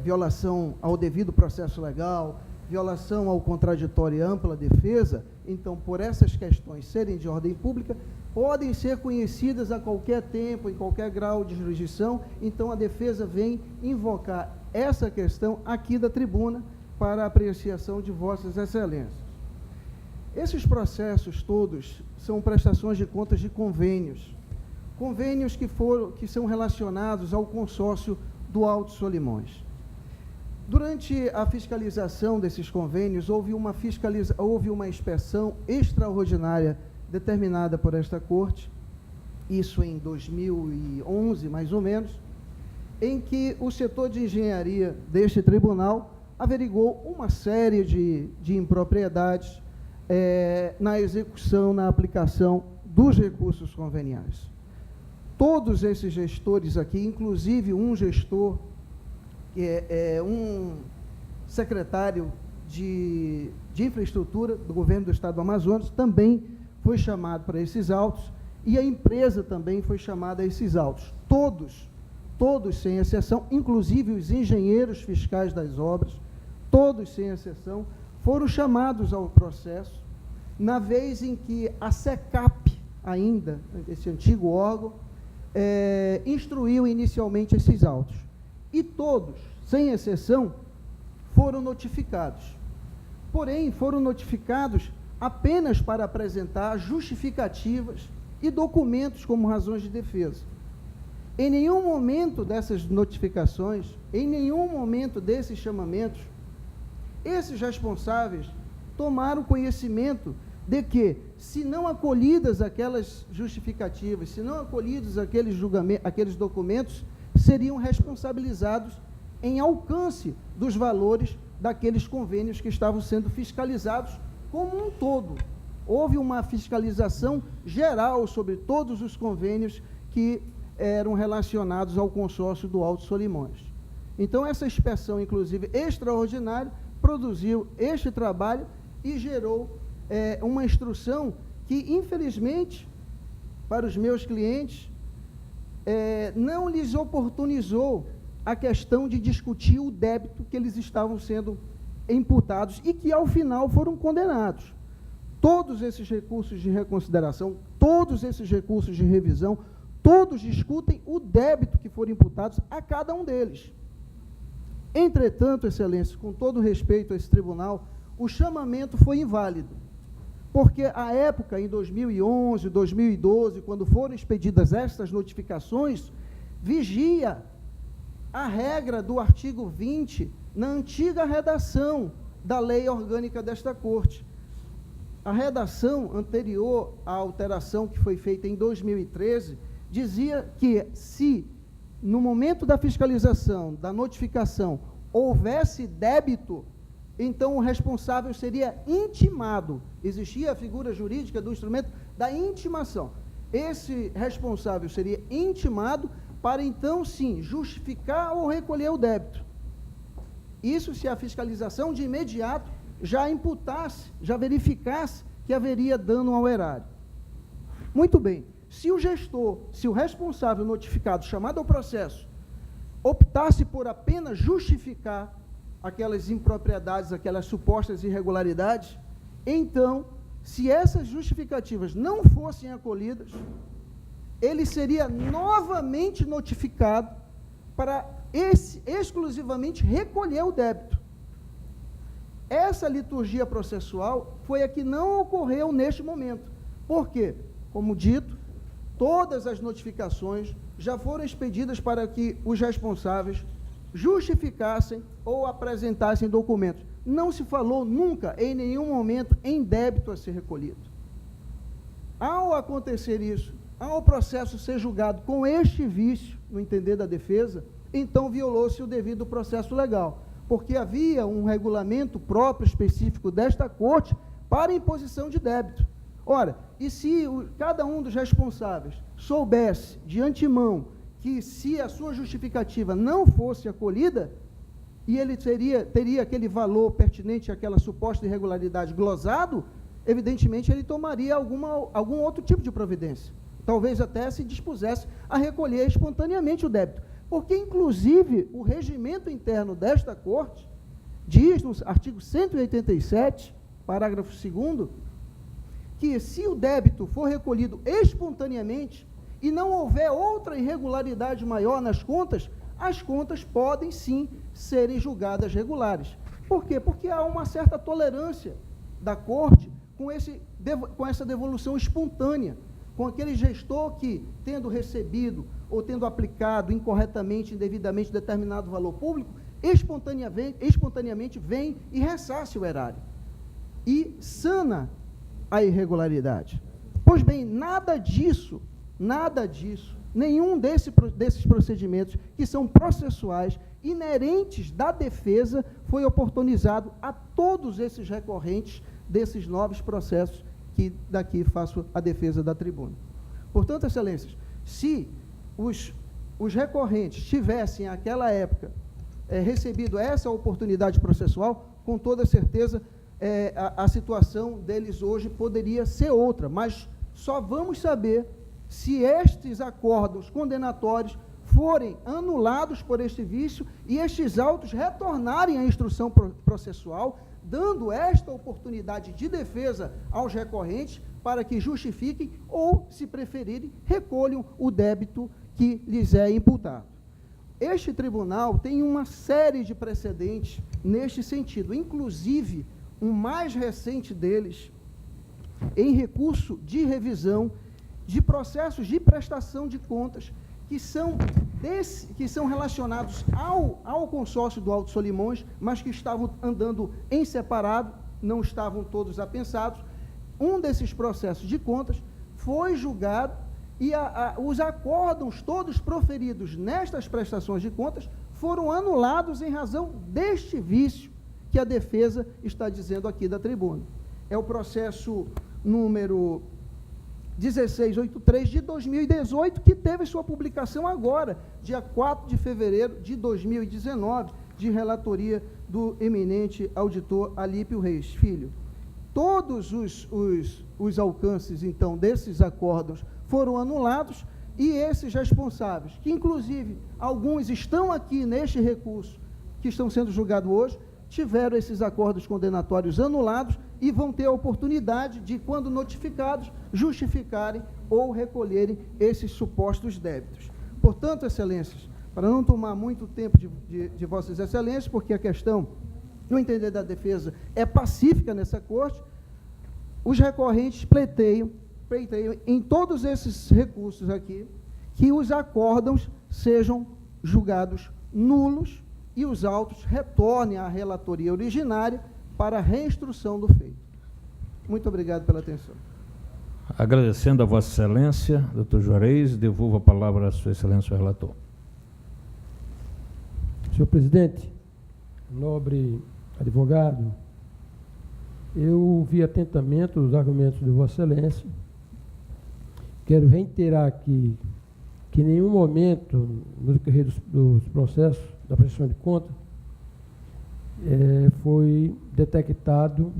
violação ao devido processo legal, violação ao contraditório e ampla defesa, então, por essas questões serem de ordem pública, podem ser conhecidas a qualquer tempo, em qualquer grau de jurisdição, então a defesa vem invocar essa questão aqui da tribuna para a apreciação de Vossas Excelências. Esses processos todos são prestações de contas de convênios, convênios que são relacionados ao consórcio do Alto Solimões. Durante a fiscalização desses convênios, houve uma inspeção extraordinária determinada por esta Corte, isso em 2011, mais ou menos, em que o setor de engenharia deste tribunal averigou uma série de impropriedades na execução, na aplicação dos recursos conveniais. Todos esses gestores aqui, inclusive um gestor, um secretário de infraestrutura do governo do estado do Amazonas, também foi chamado para esses autos, e a empresa também foi chamada a esses autos. Todos sem exceção, inclusive os engenheiros fiscais das obras, todos sem exceção, foram chamados ao processo, na vez em que a SECAP, ainda, esse antigo órgão, instruiu inicialmente esses autos. E todos, sem exceção, foram notificados. Porém, foram notificados apenas para apresentar justificativas e documentos como razões de defesa. Em nenhum momento dessas notificações, em nenhum momento desses chamamentos, esses responsáveis tomaram conhecimento de que, se não acolhidas aquelas justificativas, se não acolhidos aqueles documentos, seriam responsabilizados em alcance dos valores daqueles convênios que estavam sendo fiscalizados como um todo. Houve uma fiscalização geral sobre todos os convênios que eram relacionados ao consórcio do Alto Solimões. Então, essa inspeção, inclusive, extraordinária, produziu este trabalho e gerou uma instrução que, infelizmente, para os meus clientes, não lhes oportunizou a questão de discutir o débito que eles estavam sendo imputados e que, ao final, foram condenados. Todos esses recursos de reconsideração, todos esses recursos de revisão, todos discutem o débito que foram imputados a cada um deles. Entretanto, Excelência, com todo respeito a esse tribunal, o chamamento foi inválido, porque à época, em 2011, 2012, quando foram expedidas estas notificações, vigia a regra do artigo 20 na antiga redação da lei orgânica desta Corte. A redação anterior à alteração que foi feita em 2013 dizia que, se no momento da fiscalização, da notificação, houvesse débito, então o responsável seria intimado. Existia a figura jurídica do instrumento da intimação. Esse responsável seria intimado para, então, sim, justificar ou recolher o débito. Isso se a fiscalização de imediato já imputasse, já verificasse que haveria dano ao erário. Muito bem, se o gestor, se o responsável notificado, chamado ao processo, optasse por apenas justificar aquelas impropriedades, aquelas supostas irregularidades, então, se essas justificativas não fossem acolhidas, ele seria novamente notificado para exclusivamente recolher o débito. Essa liturgia processual foi a que não ocorreu neste momento. Por quê? Como dito, todas as notificações já foram expedidas para que os responsáveis justificassem ou apresentassem documentos. Não se falou nunca, em nenhum momento, em débito a ser recolhido. Ao acontecer isso, ao processo ser julgado com este vício, no entender da defesa, então violou-se o devido processo legal, porque havia um regulamento próprio, específico desta Corte, para imposição de débito. Ora, e se cada um dos responsáveis soubesse de antemão que, se a sua justificativa não fosse acolhida, e ele teria aquele valor pertinente àquela suposta irregularidade glosado, evidentemente ele tomaria algum outro tipo de providência. Talvez até se dispusesse a recolher espontaneamente o débito. Porque, inclusive, o regimento interno desta Corte diz, no artigo 187, parágrafo 2º, que, se o débito for recolhido espontaneamente e não houver outra irregularidade maior nas contas, as contas podem, sim, serem julgadas regulares. Por quê? Porque há uma certa tolerância da Corte com essa devolução espontânea, com aquele gestor que, tendo recebido ou tendo aplicado incorretamente, indevidamente determinado valor público, espontaneamente vem e ressarce o erário e sana a irregularidade. Pois bem, nada disso, nenhum desses procedimentos que são processuais, inerentes da defesa, foi oportunizado a todos esses recorrentes desses novos processos que daqui faço a defesa da tribuna. Portanto, Excelências, se os recorrentes tivessem, naquela época, recebido essa oportunidade processual, com toda certeza, a situação deles hoje poderia ser outra, mas só vamos saber se estes acordos condenatórios forem anulados por este vício e estes autos retornarem à instrução processual, dando esta oportunidade de defesa aos recorrentes para que justifiquem ou, se preferirem, recolham o débito que lhes é imputado. Este tribunal tem uma série de precedentes neste sentido, inclusive o mais recente deles, em recurso de revisão de processos de prestação de contas que são relacionados ao consórcio do Alto Solimões, mas que estavam andando em separado, não estavam todos apensados. Um desses processos de contas foi julgado e os acórdãos todos proferidos nestas prestações de contas foram anulados em razão deste vício que a defesa está dizendo aqui da tribuna. É o processo número 1683 de 2018, que teve sua publicação agora, dia 4 de fevereiro de 2019, de relatoria do eminente auditor Alípio Reis Filho. Todos os alcances, então, desses acórdãos foram anulados e esses responsáveis, que inclusive alguns estão aqui neste recurso que estão sendo julgados hoje, tiveram esses acordos condenatórios anulados e vão ter a oportunidade de, quando notificados, justificarem ou recolherem esses supostos débitos. Portanto, excelências, para não tomar muito tempo de vossas excelências, porque a questão, no entender da defesa, é pacífica nessa corte, os recorrentes pleiteiam em todos esses recursos aqui, que os acórdãos sejam julgados nulos e os autos retornem à relatoria originária para a reinstrução do feito. Muito obrigado pela atenção. Agradecendo a Vossa Excelência, doutor Juarez, devolvo a palavra à Sua Excelência, o relator. Senhor presidente, nobre advogado, eu ouvi atentamente os argumentos de Vossa Excelência. Quero reiterar aqui que em nenhum momento, no decorrer dos processos da prestação de conta, foi detectado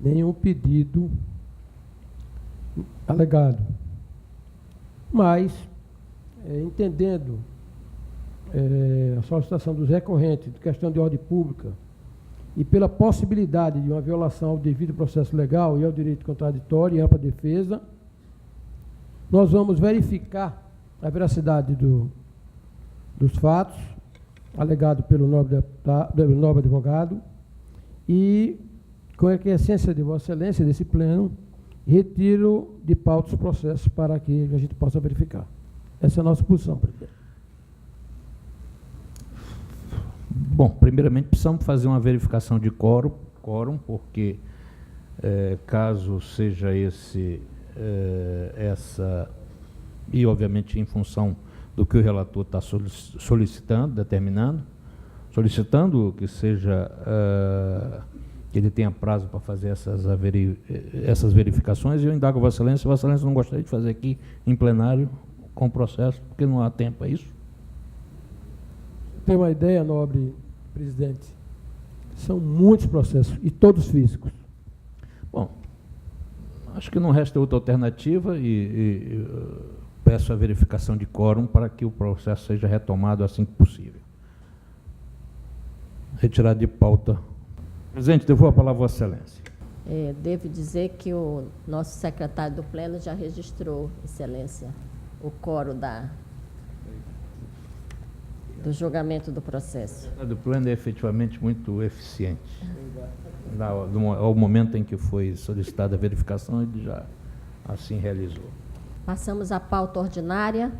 nenhum pedido alegado. Mas, entendendo a solicitação dos recorrentes de questão de ordem pública e pela possibilidade de uma violação ao devido processo legal e ao direito contraditório e ampla defesa, nós vamos verificar a veracidade dos fatos alegado pelo nobre advogado e, com a aquiescência de Vossa Excelência desse pleno, retiro de pauta os processos para que a gente possa verificar. Essa é a nossa posição, presidente. Bom, primeiramente precisamos fazer uma verificação de quórum, porque caso seja essa, e obviamente em função do que o relator está solicitando que seja, que ele tenha prazo para fazer essas verificações, e eu indago a Vossa Excelência não gostaria de fazer aqui em plenário com o processo, porque não há tempo, é isso? Tem uma ideia, nobre presidente? São muitos processos, e todos físicos. Bom, acho que não resta outra alternativa e peço a verificação de quórum para que o processo seja retomado assim que possível. Retirado de pauta. Presidente, devolvo a palavra a Vossa Excelência. Devo dizer que o nosso secretário do Pleno já registrou, Excelência, o quórum do julgamento do processo. O Pleno é efetivamente muito eficiente. Ao momento em que foi solicitada a verificação, ele já assim realizou. Passamos à pauta ordinária.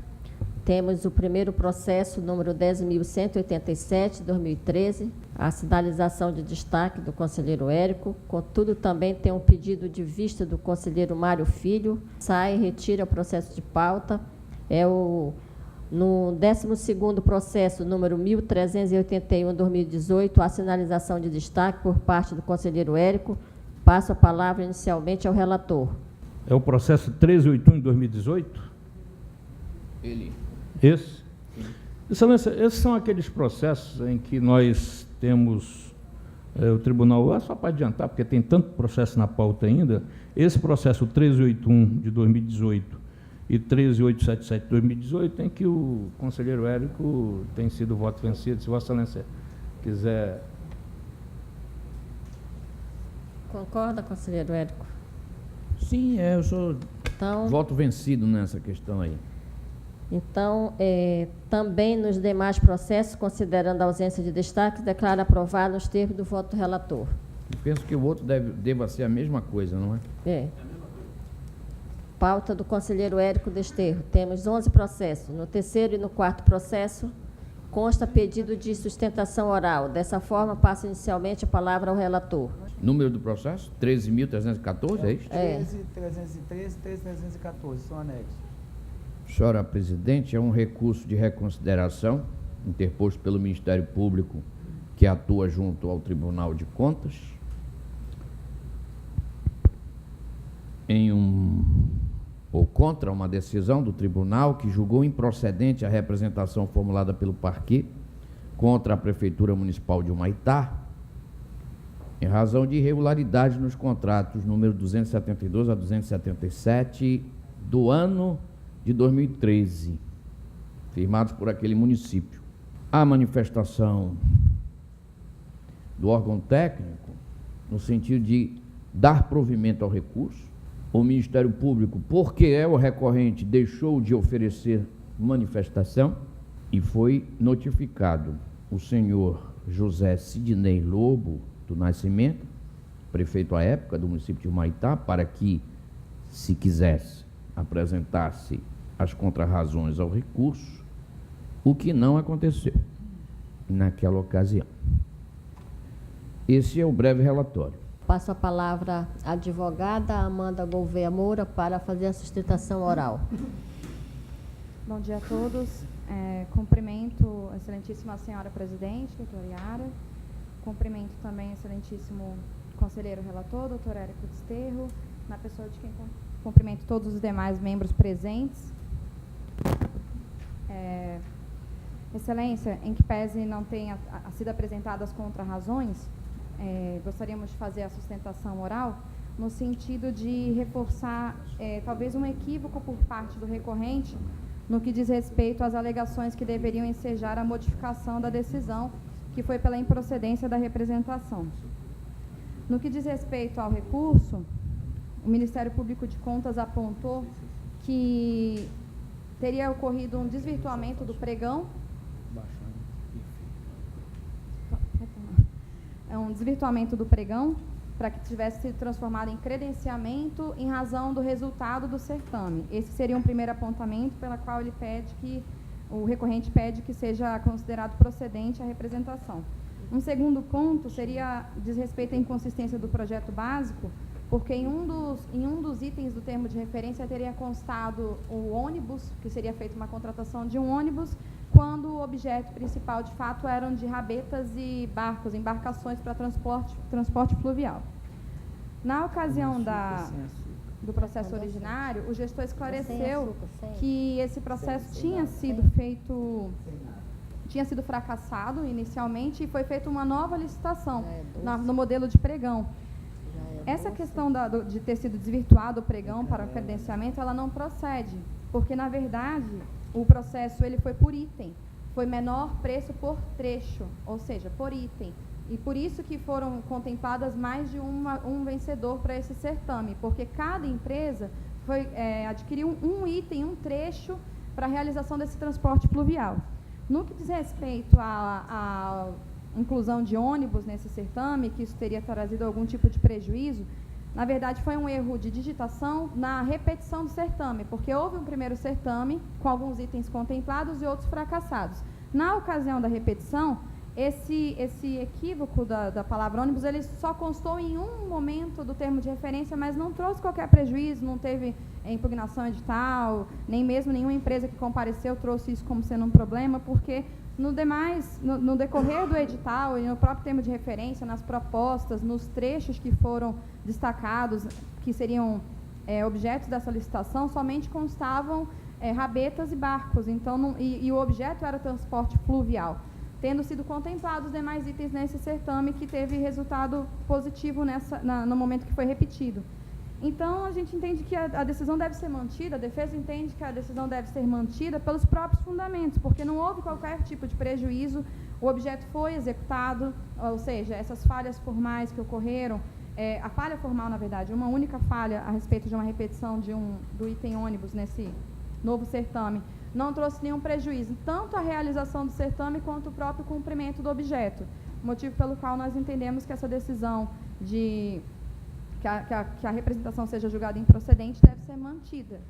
Temos o primeiro processo, número 10.187, 2013, a sinalização de destaque do conselheiro Érico. Contudo, também tem um pedido de vista do conselheiro Mário Filho. Sai e retira o processo de pauta. No 12º processo, número 1.381, 2018, a sinalização de destaque por parte do conselheiro Érico. Passo a palavra inicialmente ao relator. É o processo 1381 de 2018? Ele. Esse? Excelência, esses são aqueles processos em que nós temos o tribunal, só para adiantar, porque tem tanto processo na pauta ainda, esse processo 1381 de 2018 e 13877 de 2018, em que o conselheiro Érico tem sido voto vencido. Se Vossa Excelência quiser... Concorda, conselheiro Érico? Sim, eu sou voto vencido nessa questão aí. Então, também nos demais processos, considerando a ausência de destaque, declara aprovado os termos do voto do relator. Eu penso que o outro deva ser a mesma coisa, não é? Pauta do conselheiro Érico Desterro. Temos 11 processos. No terceiro e no quarto processo, consta pedido de sustentação oral. Dessa forma, passo inicialmente a palavra ao relator. Número do processo? 13.314, é isso? 13.313 e 13.314, são anexos. Senhora presidente, é um recurso de reconsideração interposto pelo Ministério Público que atua junto ao Tribunal de Contas ou contra uma decisão do tribunal que julgou improcedente a representação formulada pelo Parquet contra a Prefeitura Municipal de Humaitá, em razão de irregularidades nos contratos número 272 a 277 do ano de 2013, firmados por aquele município. A manifestação do órgão técnico, no sentido de dar provimento ao recurso, o Ministério Público, porque é o recorrente, deixou de oferecer manifestação e foi notificado o senhor José Sidney Lobo do Nascimento, prefeito à época do município de Humaitá, para que, se quisesse, apresentasse as contrarrazões ao recurso, o que não aconteceu naquela ocasião. Esse é o breve relatório. Passo a palavra à advogada Amanda Gouveia Moura para fazer a sustentação oral. Bom dia a todos. Cumprimento a excelentíssima senhora presidente, doutora Yara. Cumprimento também o excelentíssimo conselheiro relator, doutor Érico Desterro, na pessoa de quem cumprimento todos os demais membros presentes. Excelência, em que pese não tenha sido apresentadas contrarrazões, gostaríamos de fazer a sustentação oral no sentido de reforçar talvez um equívoco por parte do recorrente no que diz respeito às alegações que deveriam ensejar a modificação da decisão, que foi pela improcedência da representação. No que diz respeito ao recurso, o Ministério Público de Contas apontou que teria ocorrido um desvirtuamento do pregão, para que tivesse sido transformado em credenciamento em razão do resultado do certame. Esse seria um primeiro apontamento pela qual ele pede que, o recorrente pede que seja considerado procedente a representação. Um segundo ponto diz respeito à inconsistência do projeto básico, porque em um dos itens do termo de referência teria constado o ônibus, que seria feita uma contratação de um ônibus, quando o objeto principal, de fato, eram de rabetas e barcos, embarcações para transporte fluvial. Na ocasião do processo originário, o gestor esclareceu que esse processo tinha sido fracassado inicialmente e foi feita uma nova licitação no modelo de pregão. Essa questão de ter sido desvirtuado o pregão para o credenciamento, ela não procede, porque, na verdade, o processo ele foi por item, foi menor preço por trecho, ou seja, por item. E por isso que foram contempladas mais de um vencedor para esse certame, porque cada empresa adquiriu um item, um trecho para a realização desse transporte fluvial. No que diz respeito à inclusão de ônibus nesse certame, que isso teria trazido algum tipo de prejuízo, na verdade foi um erro de digitação na repetição do certame, porque houve um primeiro certame com alguns itens contemplados e outros fracassados. Na ocasião da repetição, esse equívoco da palavra ônibus, ele só constou em um momento do termo de referência, mas não trouxe qualquer prejuízo, não teve impugnação edital, nem mesmo nenhuma empresa que compareceu trouxe isso como sendo um problema, porque no decorrer do edital e no próprio termo de referência, nas propostas, nos trechos que foram destacados, que seriam objetos dessa licitação, somente constavam rabetas e barcos, então e o objeto era transporte fluvial, tendo sido contemplados os demais itens nesse certame, que teve resultado positivo no momento que foi repetido. Então, a gente entende que a decisão deve ser mantida, a defesa entende que a decisão deve ser mantida pelos próprios fundamentos, porque não houve qualquer tipo de prejuízo, o objeto foi executado, ou seja, essas falhas formais que ocorreram, a falha formal, na verdade, uma única falha a respeito de uma repetição do item ônibus nesse novo certame, não trouxe nenhum prejuízo, tanto a realização do certame quanto o próprio cumprimento do objeto, motivo pelo qual nós entendemos que essa decisão de que a representação seja julgada improcedente deve ser mantida,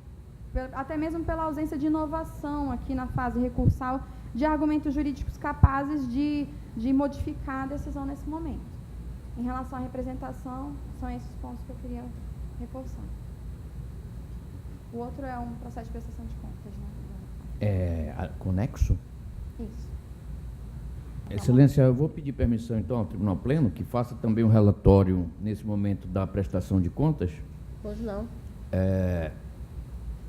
até mesmo pela ausência de inovação aqui na fase recursal de argumentos jurídicos capazes de modificar a decisão nesse momento. Em relação à representação, são esses pontos que eu queria reforçar. O outro é um processo de prestação de contas, né? Conexo? Isso. Excelência, eu vou pedir permissão, então, ao Tribunal Pleno, que faça também um relatório, nesse momento, da prestação de contas. Pois não.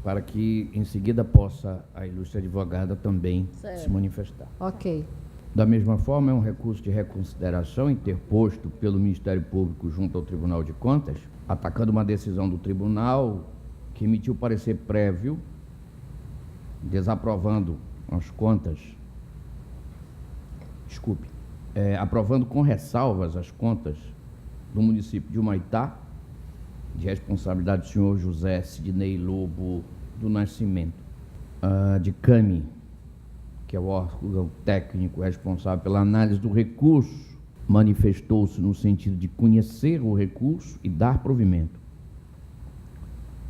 Para que, em seguida, possa a ilustre advogada também se manifestar. Ok. Da mesma forma, é um recurso de reconsideração interposto pelo Ministério Público junto ao Tribunal de Contas, atacando uma decisão do tribunal que emitiu parecer prévio desaprovando as contas, aprovando com ressalvas as contas do município de Humaitá, de responsabilidade do senhor José Sidney Lobo do Nascimento, de CAMI, que é o órgão técnico responsável pela análise do recurso, manifestou-se no sentido de conhecer o recurso e dar provimento.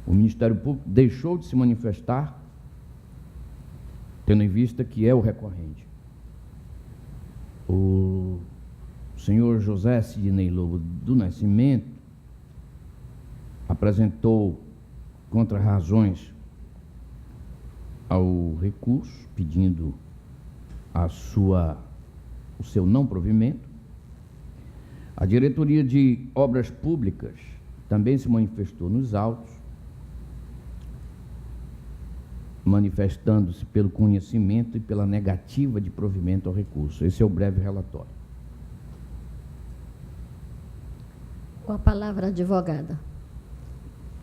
O Ministério Público deixou de se manifestar, tendo em vista que é o recorrente. O senhor José Sidney Lobo do Nascimento apresentou contra-razões ao recurso, pedindo o seu não provimento. A Diretoria de Obras Públicas também se manifestou nos autos, manifestando-se pelo conhecimento e pela negativa de provimento ao recurso. Esse é o breve relatório. Com a palavra, a advogada.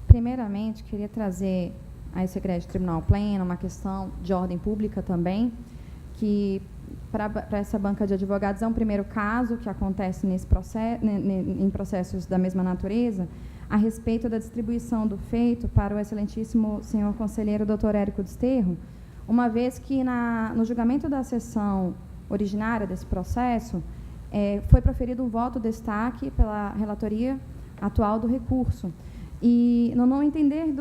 Primeiramente, queria trazer a esse egresso Tribunal Pleno uma questão de ordem pública também, que para essa banca de advogados é um primeiro caso que acontece nesse processo, em processos da mesma natureza, a respeito da distribuição do feito para o excelentíssimo senhor conselheiro Dr. Érico Desterro, uma vez que no julgamento da sessão originária desse processo, foi proferido um voto de destaque pela relatoria atual do recurso. E, no não entender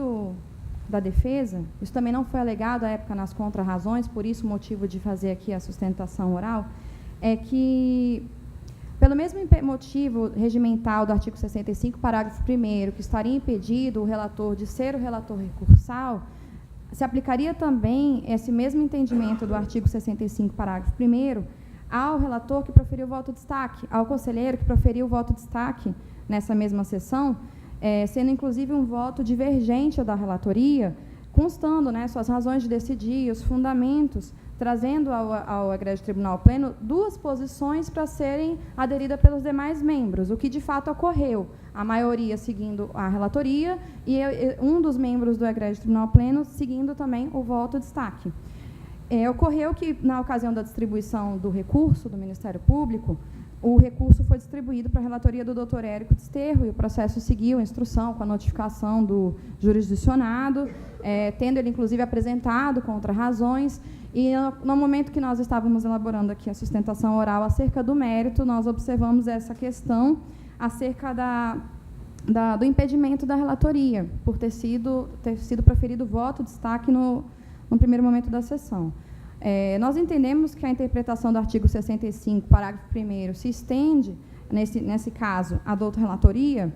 da defesa, isso também não foi alegado à época nas contra-razões, por isso o motivo de fazer aqui a sustentação oral, é que, pelo mesmo motivo regimental do artigo 65, parágrafo 1º, que estaria impedido o relator de ser o relator recursal, se aplicaria também esse mesmo entendimento do artigo 65, parágrafo 1º, ao relator que proferiu o voto de destaque, ao conselheiro que proferiu o voto de destaque nessa mesma sessão, sendo inclusive um voto divergente da relatoria, constando, né, suas razões de decidir, os fundamentos, trazendo ao egresso Tribunal Pleno duas posições para serem aderidas pelos demais membros, o que de fato ocorreu, a maioria seguindo a relatoria e um dos membros do egresso Tribunal Pleno seguindo também o voto de destaque. Ocorreu que, na ocasião da distribuição do recurso do Ministério Público, o recurso foi distribuído para a relatoria do Dr. Érico Desterro e o processo seguiu a instrução com a notificação do jurisdicionado, tendo ele, inclusive, apresentado contra-razões. E, no momento que nós estávamos elaborando aqui a sustentação oral acerca do mérito, nós observamos essa questão acerca do impedimento da relatoria, por ter sido proferido voto de destaque no primeiro momento da sessão. Nós entendemos que a interpretação do artigo 65, parágrafo 1º, se estende, nesse caso, à douta relatoria,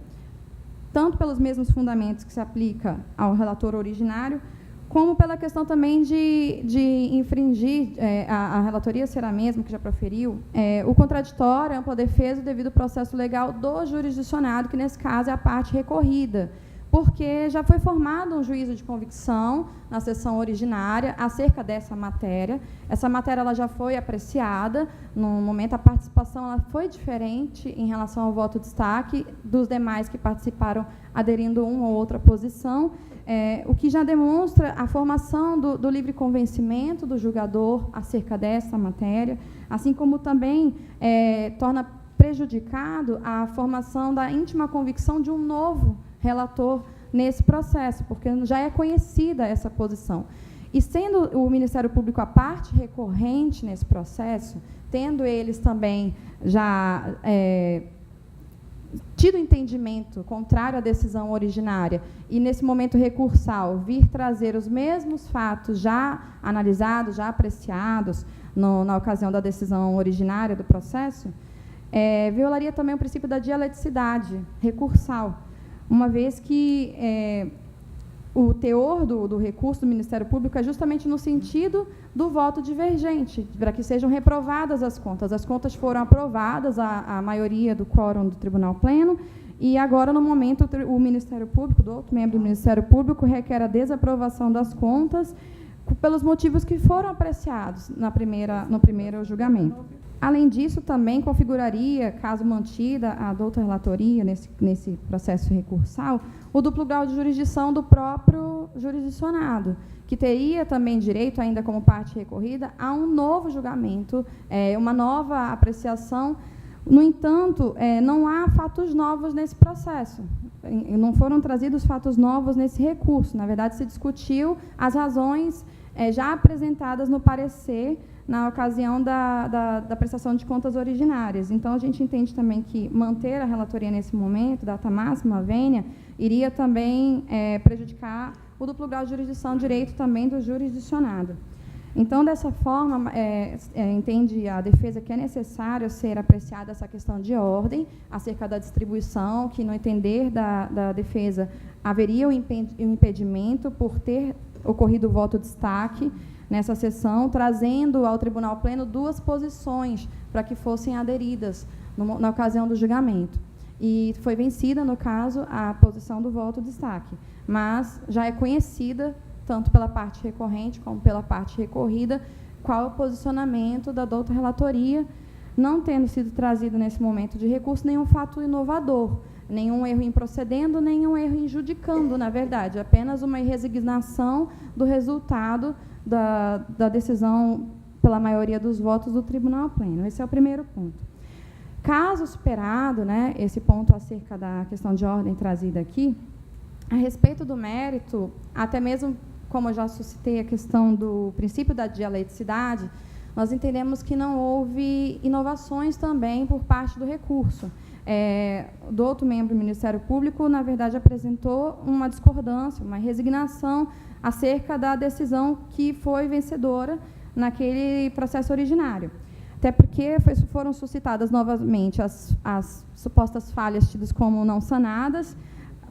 tanto pelos mesmos fundamentos que se aplica ao relator originário, como pela questão também de infringir, a relatoria ser a mesma que já proferiu, o contraditório, a ampla defesa devido ao processo legal do jurisdicionado, que nesse caso é a parte recorrida, porque já foi formado um juízo de convicção na sessão originária acerca dessa matéria. Essa matéria ela já foi apreciada, no momento a participação ela foi diferente em relação ao voto de destaque dos demais que participaram aderindo uma ou outra posição, o que já demonstra a formação do livre convencimento do julgador acerca dessa matéria, assim como também torna prejudicado a formação da íntima convicção de um novo relator nesse processo, porque já é conhecida essa posição. E sendo o Ministério Público a parte recorrente nesse processo, tendo eles também já tido entendimento contrário à decisão originária e, nesse momento recursal, vir trazer os mesmos fatos já analisados, já apreciados na ocasião da decisão originária do processo, violaria também o princípio da dialeticidade recursal, uma vez que o teor do recurso do Ministério Público é justamente no sentido do voto divergente, para que sejam reprovadas as contas. As contas foram aprovadas, a maioria do quórum do Tribunal Pleno, e agora, no momento, o Ministério Público, do outro membro do Ministério Público, requer a desaprovação das contas pelos motivos que foram apreciados no primeiro julgamento. Além disso, também configuraria, caso mantida a douta relatoria nesse processo recursal, o duplo grau de jurisdição do próprio jurisdicionado, que teria também direito, ainda como parte recorrida, a um novo julgamento, uma nova apreciação. No entanto, não há fatos novos nesse processo. Não foram trazidos fatos novos nesse recurso. Na verdade, se discutiu as razões já apresentadas no parecer na ocasião da prestação de contas originárias. Então, a gente entende também que manter a relatoria nesse momento, data máxima, vênia, iria também prejudicar o duplo grau de jurisdição, direito também do jurisdicionado. Então, dessa forma, entende a defesa que é necessário ser apreciada essa questão de ordem acerca da distribuição, que, no entender da defesa, haveria um impedimento por ter ocorrido o voto de destaque nessa sessão, trazendo ao Tribunal Pleno duas posições para que fossem aderidas na ocasião do julgamento. E foi vencida, no caso, a posição do voto de destaque, mas já é conhecida, tanto pela parte recorrente como pela parte recorrida, qual é o posicionamento da douta relatoria, não tendo sido trazido nesse momento de recurso nenhum fato inovador, nenhum erro em procedendo, nenhum erro em judicando, na verdade, apenas uma resignação do resultado da decisão pela maioria dos votos do Tribunal Pleno. Esse é o primeiro ponto. Caso superado, esse ponto acerca da questão de ordem trazida aqui, a respeito do mérito, até mesmo como eu já suscitei a questão do princípio da dialeticidade, nós entendemos que não houve inovações também por parte do recurso. Do outro membro do Ministério Público, na verdade, apresentou uma discordância, uma resignação acerca da decisão que foi vencedora naquele processo originário. Até porque foram suscitadas novamente as supostas falhas tidas como não sanadas,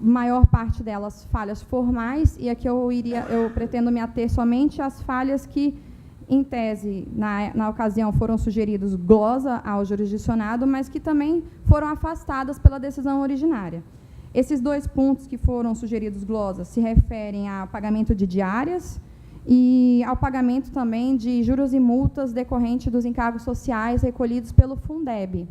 maior parte delas falhas formais, e aqui eu pretendo me ater somente às falhas que, em tese, na ocasião, foram sugeridos glosa ao jurisdicionado, mas que também foram afastadas pela decisão originária. Esses dois pontos que foram sugeridos glosa se referem ao pagamento de diárias e ao pagamento também de juros e multas decorrentes dos encargos sociais recolhidos pelo Fundeb.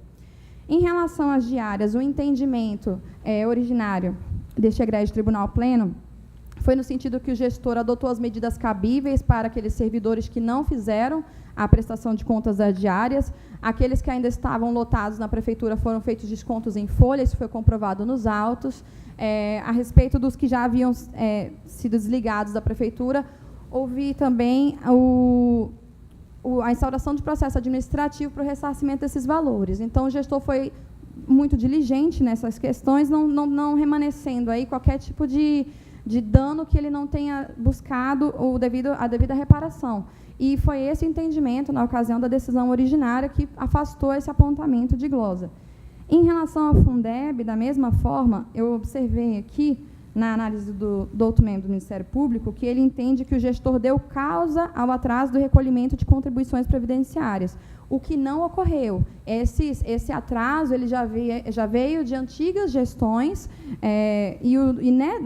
Em relação às diárias, o entendimento originário deste egrégio Tribunal Pleno foi no sentido que o gestor adotou as medidas cabíveis para aqueles servidores que não fizeram a prestação de contas das diárias. Aqueles que ainda estavam lotados na prefeitura foram feitos descontos em folha, isso foi comprovado nos autos. A respeito dos que já haviam sido desligados da prefeitura, houve também a instauração de processo administrativo para o ressarcimento desses valores. Então, o gestor foi muito diligente nessas questões, não remanescendo aí qualquer tipo de dano que ele não tenha buscado a devida reparação. E foi esse o entendimento, na ocasião da decisão originária, que afastou esse apontamento de glosa. Em relação ao Fundeb, da mesma forma, eu observei aqui, na análise do outro membro do Ministério Público, que ele entende que o gestor deu causa ao atraso do recolhimento de contribuições previdenciárias, o que não ocorreu. Esse atraso ele já veio de antigas gestões,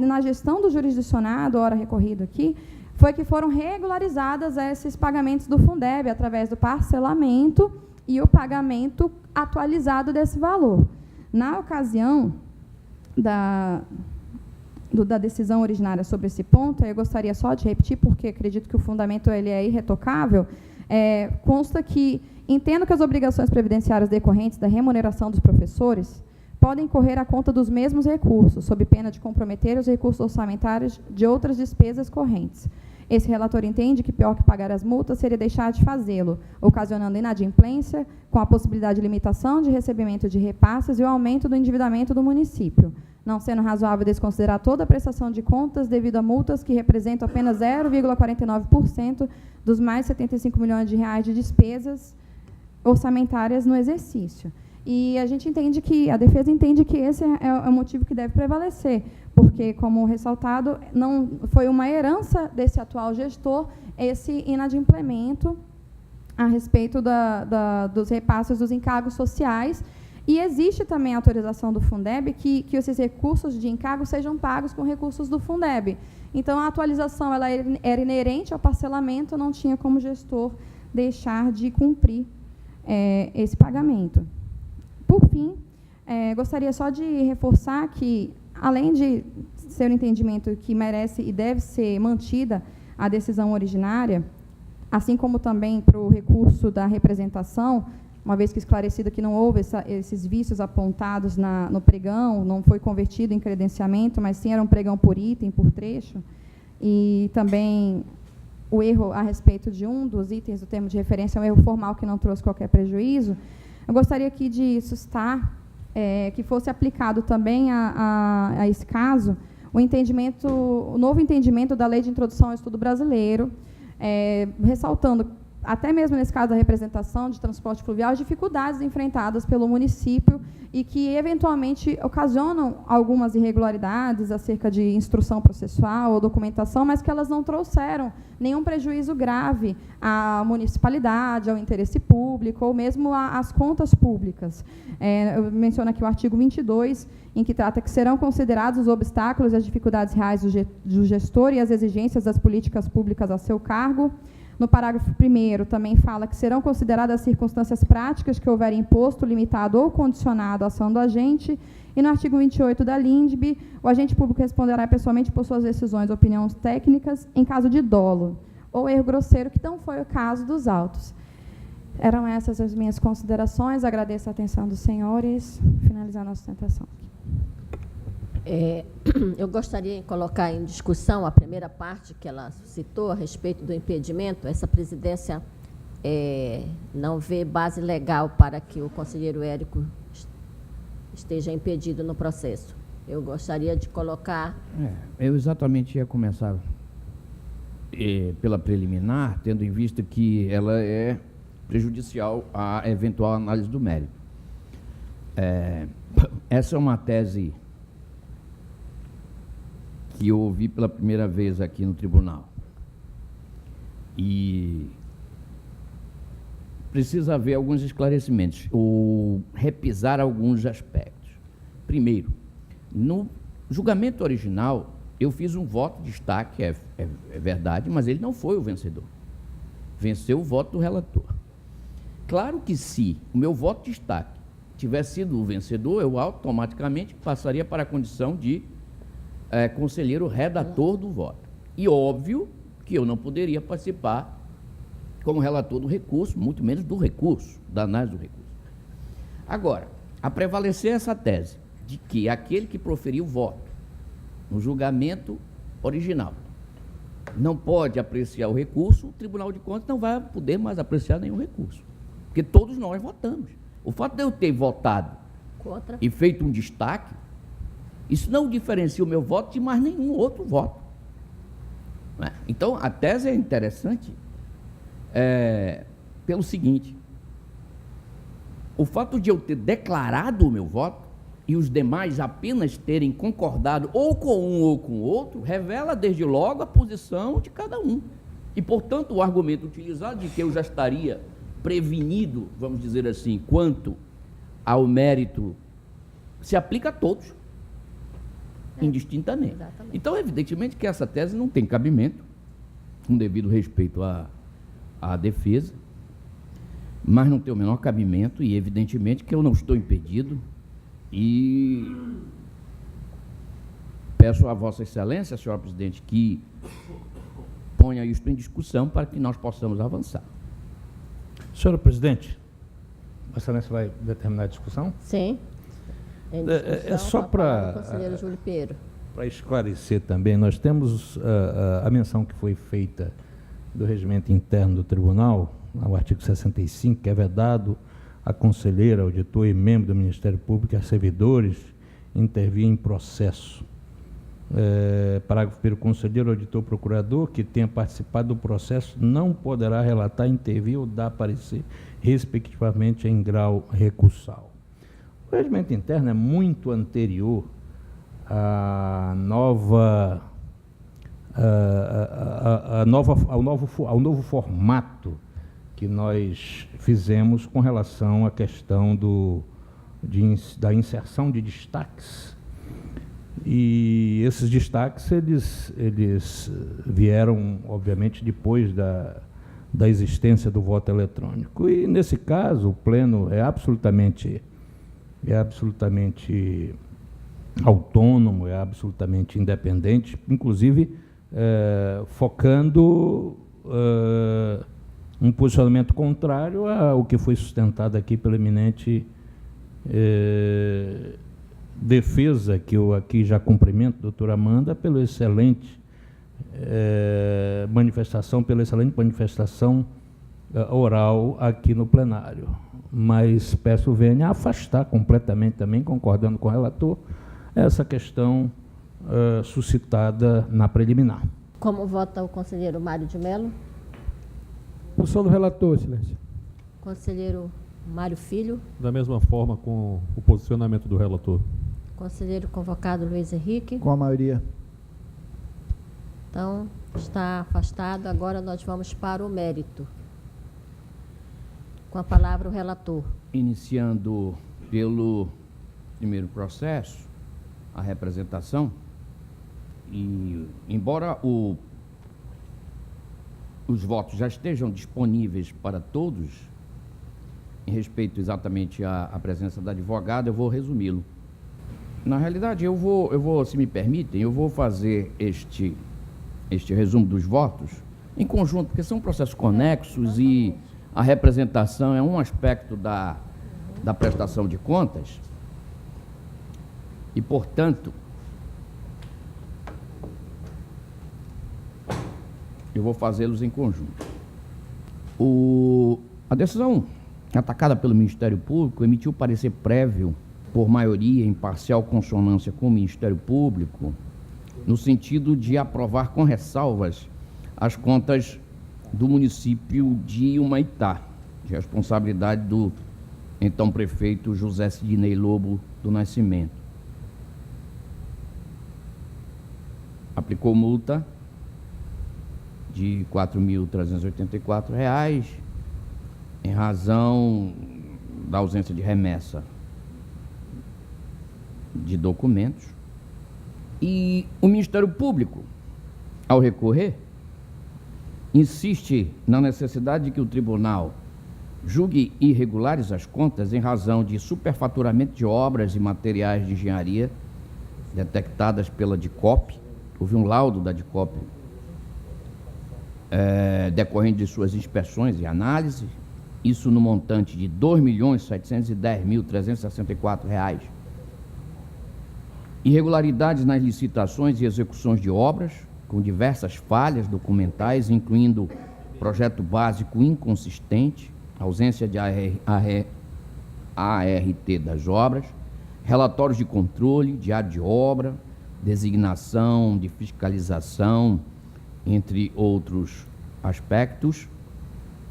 na gestão do jurisdicionado, hora recorrido aqui, foi que foram regularizadas esses pagamentos do Fundeb, através do parcelamento e o pagamento atualizado desse valor. Na ocasião da decisão originária sobre esse ponto, eu gostaria só de repetir, porque acredito que o fundamento ele é irretocável, consta que, entendo que as obrigações previdenciárias decorrentes da remuneração dos professores podem correr à conta dos mesmos recursos, sob pena de comprometer os recursos orçamentários de outras despesas correntes. Esse relator entende que pior que pagar as multas seria deixar de fazê-lo, ocasionando inadimplência, com a possibilidade de limitação de recebimento de repasses e o aumento do endividamento do município, não sendo razoável desconsiderar toda a prestação de contas devido a multas que representam apenas 0,49% dos mais 75 milhões de reais de despesas orçamentárias no exercício. E a defesa entende que esse é o motivo que deve prevalecer, porque, como ressaltado, não foi uma herança desse atual gestor esse inadimplemento a respeito dos repasses dos encargos sociais. E existe também a autorização do Fundeb que esses recursos de encargo sejam pagos com recursos do Fundeb. Então, a atualização ela era inerente ao parcelamento, não tinha como gestor deixar de cumprir esse pagamento. Por fim, gostaria só de reforçar que além de ser um entendimento que merece e deve ser mantida a decisão originária, assim como também para o recurso da representação, uma vez que esclarecido que não houve esses vícios apontados no pregão, não foi convertido em credenciamento, mas sim era um pregão por item, por trecho, e também o erro a respeito de um dos itens do termo de referência é um erro formal que não trouxe qualquer prejuízo, eu gostaria aqui de suscitar que fosse aplicado também a esse caso o novo entendimento da Lei de Introdução ao Estudo Brasileiro, ressaltando, até mesmo nesse caso da representação de transporte fluvial, as dificuldades enfrentadas pelo município e que, eventualmente, ocasionam algumas irregularidades acerca de instrução processual ou documentação, mas que elas não trouxeram nenhum prejuízo grave à municipalidade, ao interesse público, ou mesmo às contas públicas. Eu menciono aqui o artigo 22, em que trata que serão considerados os obstáculos e as dificuldades reais do gestor e as exigências das políticas públicas a seu cargo. No parágrafo 1º, também fala que serão consideradas as circunstâncias práticas que houverem imposto, limitado ou condicionado a ação do agente. E no artigo 28 da LINDB, o agente público responderá pessoalmente por suas decisões ou opiniões técnicas em caso de dolo ou erro grosseiro, que não foi o caso dos autos. Eram essas as minhas considerações. Agradeço a atenção dos senhores. Finalizando a sustentação. Eu gostaria de colocar em discussão a primeira parte que ela citou a respeito do impedimento. Essa presidência não vê base legal para que o conselheiro Érico esteja impedido no processo. Eu gostaria de colocar... Eu exatamente ia começar pela preliminar, tendo em vista que ela é prejudicial à eventual análise do mérito. Essa é uma tese que eu ouvi pela primeira vez aqui no tribunal. E precisa haver alguns esclarecimentos, ou repisar alguns aspectos. Primeiro, no julgamento original, eu fiz um voto de destaque, é verdade, mas ele não foi o vencedor. Venceu o voto do relator. Claro que se o meu voto de destaque tivesse sido o vencedor, eu automaticamente passaria para a condição de conselheiro redator do voto. E óbvio que eu não poderia participar como relator do recurso, muito menos do recurso, da análise do recurso. Agora, a prevalecer essa tese de que aquele que proferiu o voto no julgamento original não pode apreciar o recurso, o Tribunal de Contas não vai poder mais apreciar nenhum recurso, porque todos nós votamos. O fato de eu ter votado contra e feito um destaque, isso não diferencia o meu voto de mais nenhum outro voto. Então, a tese é interessante pelo seguinte: o fato de eu ter declarado o meu voto e os demais apenas terem concordado ou com um ou com o outro, revela desde logo a posição de cada um. E, portanto, o argumento utilizado de que eu já estaria prevenido, vamos dizer assim, quanto ao mérito, se aplica a todos, indistintamente. Exatamente. Então, evidentemente que essa tese não tem cabimento, com devido respeito à defesa, mas não tem o menor cabimento, e evidentemente que eu não estou impedido, e peço a Vossa Excelência, senhora presidente, que ponha isto em discussão para que nós possamos avançar. Senhora presidente, Vossa Excelência vai determinar a discussão? Sim. É só para conselheiro Júlio Pinheiro. Para esclarecer também, nós temos a menção que foi feita do regimento interno do tribunal, no artigo 65, que é vedado a conselheiro, auditor e membro do Ministério Público e a servidores intervir em processo. Parágrafo 1º, conselheiro, auditor, procurador que tenha participado do processo não poderá relatar, intervir ou dar parecer, respectivamente, em grau recursal. O regimento interno é muito anterior ao novo formato que nós fizemos com relação à questão da inserção de destaques. E esses destaques, eles vieram, obviamente, depois da existência do voto eletrônico. E, nesse caso, o pleno é absolutamente autônomo, é absolutamente independente, inclusive focando um posicionamento contrário ao que foi sustentado aqui pela eminente defesa, que eu aqui já cumprimento, doutora Amanda, pela excelente manifestação oral aqui no plenário. Mas peço o Vênia a afastar completamente também, concordando com o relator, essa questão suscitada na preliminar. Como vota o conselheiro Mário de Mello? Posição do relator, excelência. Conselheiro Mário Filho. Da mesma forma com o posicionamento do relator. Conselheiro convocado Luiz Henrique. Com a maioria. Então, está afastado. Agora nós vamos para o mérito. Com a palavra o relator. Iniciando pelo primeiro processo, a representação, e embora os votos já estejam disponíveis para todos, em respeito exatamente à presença da advogada, eu vou resumi-lo. Na realidade, eu vou, se me permitem, eu vou fazer este resumo dos votos em conjunto, porque são processos conexos e a representação é um aspecto da prestação de contas e, portanto, eu vou fazê-los em conjunto. A decisão atacada pelo Ministério Público emitiu parecer prévio por maioria em parcial consonância com o Ministério Público, no sentido de aprovar com ressalvas as contas do município de Humaitá, de responsabilidade do então prefeito José Sidney Lobo do Nascimento. Aplicou multa de R$ 4.384 em razão da ausência de remessa de documentos, e o Ministério Público, ao recorrer, insiste na necessidade de que o tribunal julgue irregulares as contas em razão de superfaturamento de obras e materiais de engenharia detectadas pela DICOP. Houve um laudo da DICOP decorrente de suas inspeções e análises, isso no montante de R$ 2.710.364. Irregularidades nas licitações e execuções de obras, com diversas falhas documentais, incluindo projeto básico inconsistente, ausência de ART das obras, relatórios de controle, diário de obra, designação de fiscalização, entre outros aspectos,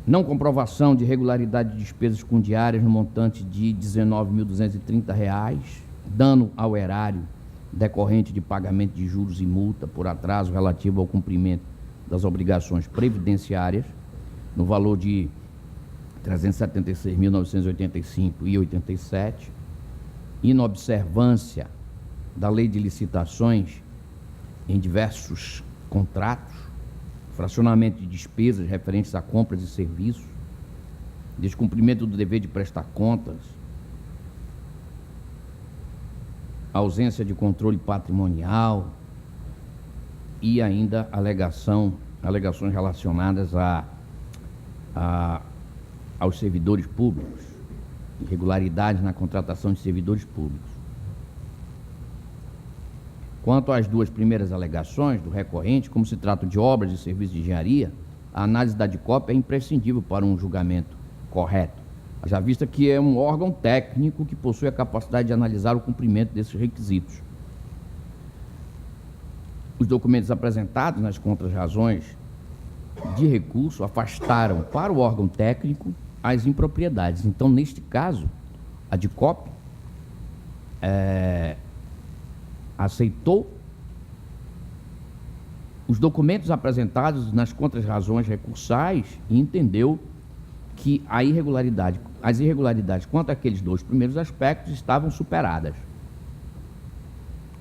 não comprovação de irregularidade de despesas com diárias no montante de R$ 19.230, dano ao erário decorrente de pagamento de juros e multa por atraso relativo ao cumprimento das obrigações previdenciárias, no valor de R$ 376.985,87, inobservância da lei de licitações em diversos contratos, fracionamento de despesas referentes a compras e serviços, descumprimento do dever de prestar contas, ausência de controle patrimonial e ainda alegações relacionadas aos servidores públicos, irregularidades na contratação de servidores públicos. Quanto às duas primeiras alegações do recorrente, como se trata de obras e serviços de engenharia, a análise da DICOP é imprescindível para um julgamento correto, já vista que é um órgão técnico que possui a capacidade de analisar o cumprimento desses requisitos. Os documentos apresentados nas contrarrazões de recurso afastaram para o órgão técnico as impropriedades. Então, neste caso, a DICOP aceitou os documentos apresentados nas contrarrazões recursais e entendeu que as irregularidades quanto àqueles dois primeiros aspectos estavam superadas.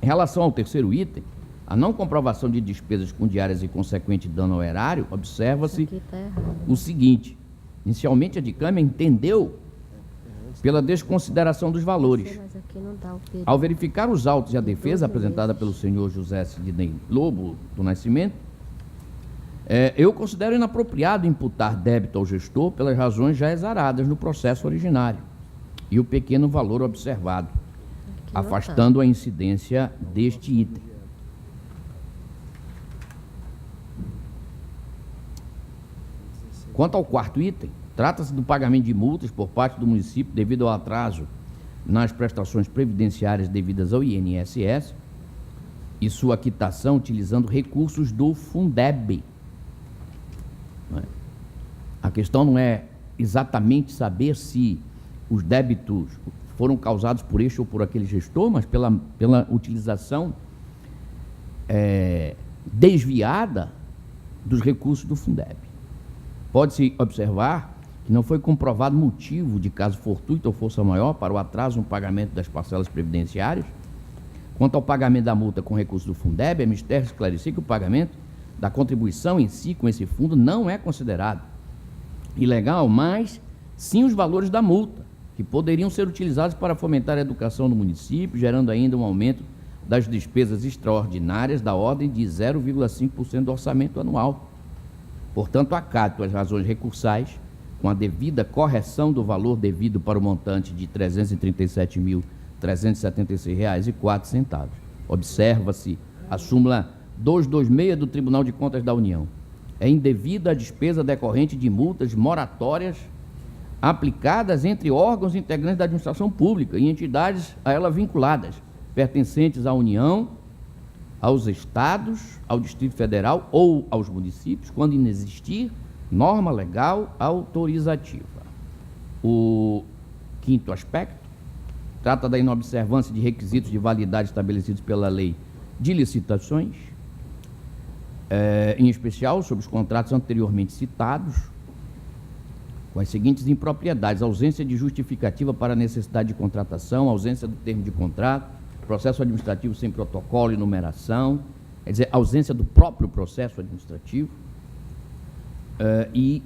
Em relação ao terceiro item, a não comprovação de despesas com diárias e consequente dano ao erário, observa-se o seguinte: inicialmente a DICAM entendeu pela desconsideração dos valores. Mas aqui não dá o período. Ao verificar os autos e a defesa apresentada pelo senhor José Sidney Lobo do Nascimento, eu considero inapropriado imputar débito ao gestor pelas razões já exaradas no processo originário e o pequeno valor observado, afastando a incidência deste item. Quanto ao quarto item, trata-se do pagamento de multas por parte do município devido ao atraso nas prestações previdenciárias devidas ao INSS e sua quitação utilizando recursos do Fundeb. A questão não é exatamente saber se os débitos foram causados por este ou por aquele gestor, mas pela utilização desviada dos recursos do Fundeb. Pode-se observar que não foi comprovado motivo de caso fortuito ou força maior para o atraso no pagamento das parcelas previdenciárias. Quanto ao pagamento da multa com recursos do Fundeb, é mistério esclarecer que o pagamento da contribuição em si com esse fundo não é considerado ilegal, mas sim os valores da multa, que poderiam ser utilizados para fomentar a educação no município, gerando ainda um aumento das despesas extraordinárias da ordem de 0,5% do orçamento anual. Portanto, acato as razões recursais, com a devida correção do valor devido para o montante de R$ 337.376,04. Observa-se a súmula 226 do Tribunal de Contas da União. É indevida a despesa decorrente de multas moratórias aplicadas entre órgãos integrantes da administração pública e entidades a ela vinculadas, pertencentes à União, aos estados, ao Distrito Federal ou aos municípios, quando inexistir norma legal autorizativa. O quinto aspecto trata da inobservância de requisitos de validade estabelecidos pela lei de licitações, em especial sobre os contratos anteriormente citados, com as seguintes impropriedades: ausência de justificativa para a necessidade de contratação, ausência do termo de contrato, processo administrativo sem protocolo e numeração, quer dizer, ausência do próprio processo administrativo, e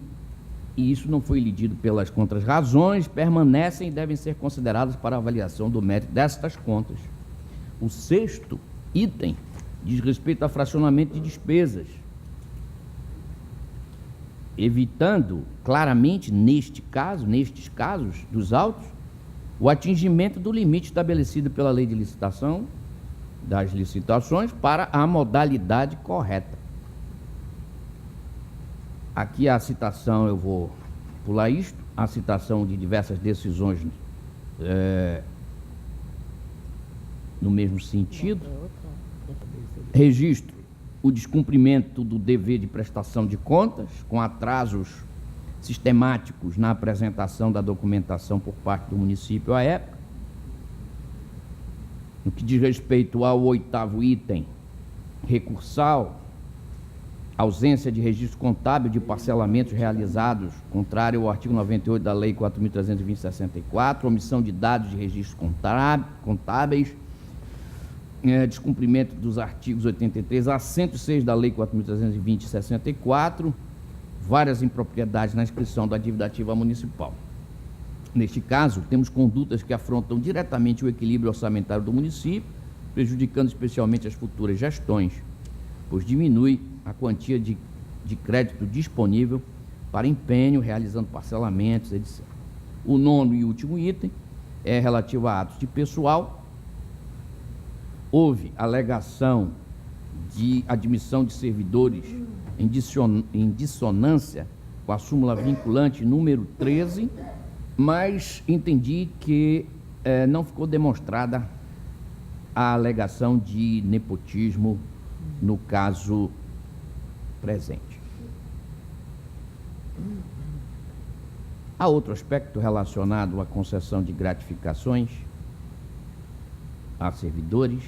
isso não foi lidido pelas contras-razões, permanecem e devem ser consideradas para avaliação do mérito destas contas. O sexto item diz respeito a fracionamento de despesas, evitando claramente, nestes casos dos autos, o atingimento do limite estabelecido pela lei de licitação, das licitações, para a modalidade correta. Aqui a citação, eu vou pular isto, a citação de diversas decisões no mesmo sentido. Registro o descumprimento do dever de prestação de contas, com atrasos sistemáticos na apresentação da documentação por parte do município à época. No que diz respeito ao oitavo item, recursal, ausência de registro contábil de parcelamentos realizados, contrário ao artigo 98 da Lei 4.320/64, omissão de dados de registros contábeis, descumprimento dos artigos 83 a 106 da Lei 4.320/64, várias impropriedades na inscrição da dívida ativa municipal. Neste caso, temos condutas que afrontam diretamente o equilíbrio orçamentário do município, prejudicando especialmente as futuras gestões, pois diminui a quantia de crédito disponível para empenho, realizando parcelamentos, etc. O nono e último item é relativo a atos de pessoal. Houve alegação de admissão de servidores em dissonância com a súmula vinculante número 13, mas entendi que não ficou demonstrada a alegação de nepotismo no caso presente. Há outro aspecto relacionado à concessão de gratificações a servidores.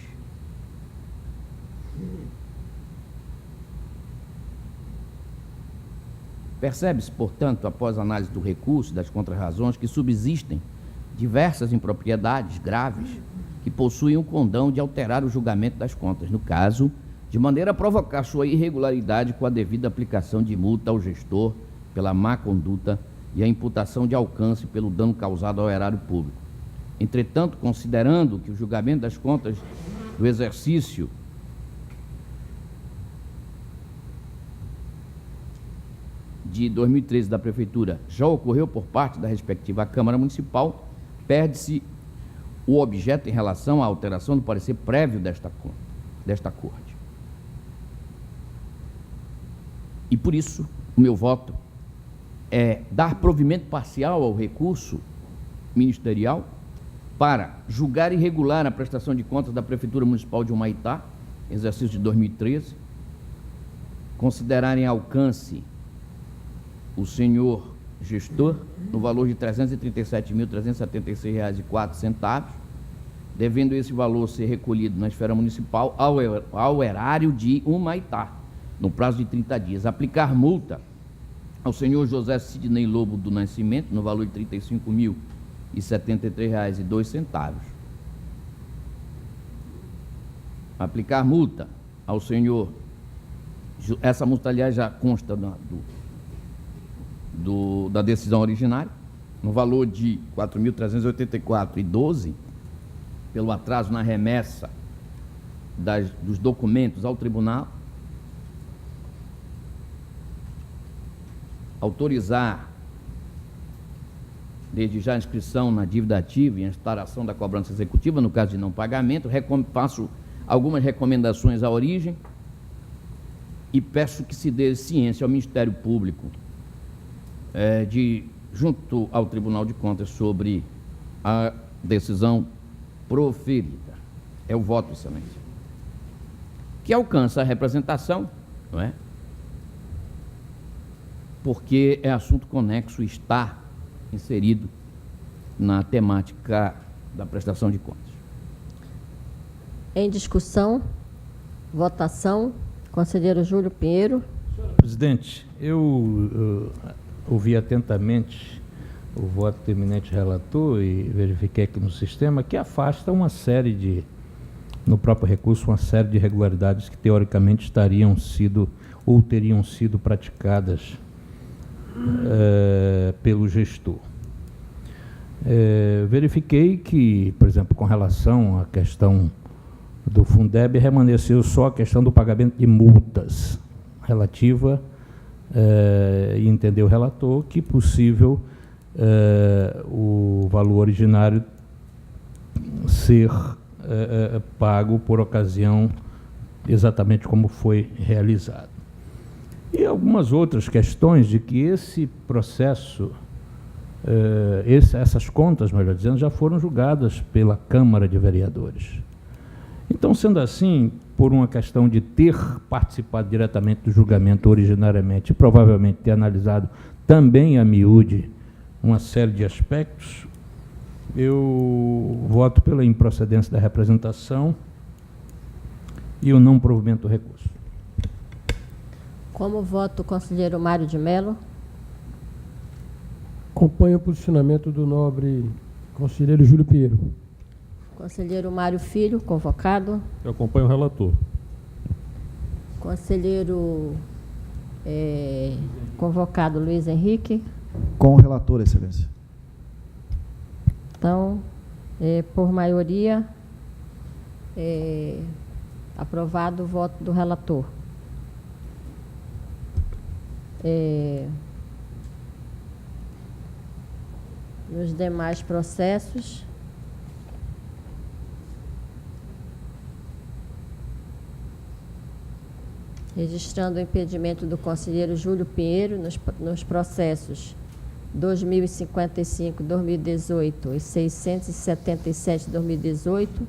Percebe-se, portanto, após análise do recurso das contrarrazões, que subsistem diversas impropriedades graves que possuem o condão de alterar o julgamento das contas, no caso, de maneira a provocar sua irregularidade com a devida aplicação de multa ao gestor pela má conduta e a imputação de alcance pelo dano causado ao erário público. Entretanto, considerando que o julgamento das contas do exercício de 2013 da Prefeitura já ocorreu por parte da respectiva Câmara Municipal, perde-se o objeto em relação à alteração do parecer prévio desta Corte. E por isso, o meu voto é dar provimento parcial ao recurso ministerial para julgar e regular a prestação de contas da Prefeitura Municipal de Humaitá, exercício de 2013, considerar em alcance o senhor gestor no valor de R$ 337.376,04, devendo esse valor ser recolhido na esfera municipal ao erário de Humaitá, no prazo de 30 dias. Aplicar multa ao senhor José Sidney Lobo do Nascimento, no valor de R$ 35.073,02. Aplicar multa ao senhor, essa multa, aliás, já consta da decisão originária, no valor de R$ 4.384,12, pelo atraso na remessa dos documentos ao tribunal. Autorizar, desde já, a inscrição na dívida ativa e a instauração da cobrança executiva, no caso de não pagamento. Faço algumas recomendações à origem e peço que se dê ciência ao Ministério Público, junto ao Tribunal de Contas, sobre a decisão proferida. É o voto, Excelência, que alcança a representação, não é? Porque é assunto conexo e está inserido na temática da prestação de contas. Em discussão, votação, conselheiro Júlio Pinheiro. Senhora presidente, eu ouvi atentamente o voto do eminente relator e verifiquei aqui no sistema que afasta uma série no próprio recurso, uma série de irregularidades que teoricamente teriam sido praticadas pelo gestor. Verifiquei que, por exemplo, com relação à questão do Fundeb, remanesceu só a questão do pagamento de multas relativa, e entendeu o relator que possível o valor originário ser pago por ocasião exatamente como foi realizado. E algumas outras questões de que esse processo, essas contas, melhor dizendo, já foram julgadas pela Câmara de Vereadores. Então, sendo assim, por uma questão de ter participado diretamente do julgamento originariamente e provavelmente ter analisado também a miúde uma série de aspectos, eu voto pela improcedência da representação e o não provimento do recurso. Como voto o conselheiro Mário de Mello? Acompanho o posicionamento do nobre conselheiro Júlio Pinheiro. Conselheiro Mário Filho, convocado. Eu acompanho o relator. Conselheiro convocado Luiz Henrique. Com o relator, Excelência. Então, por maioria, aprovado o voto do relator. Nos demais processos, registrando o impedimento do conselheiro Júlio Pinheiro nos processos 2055, 2018 e 677, 2018,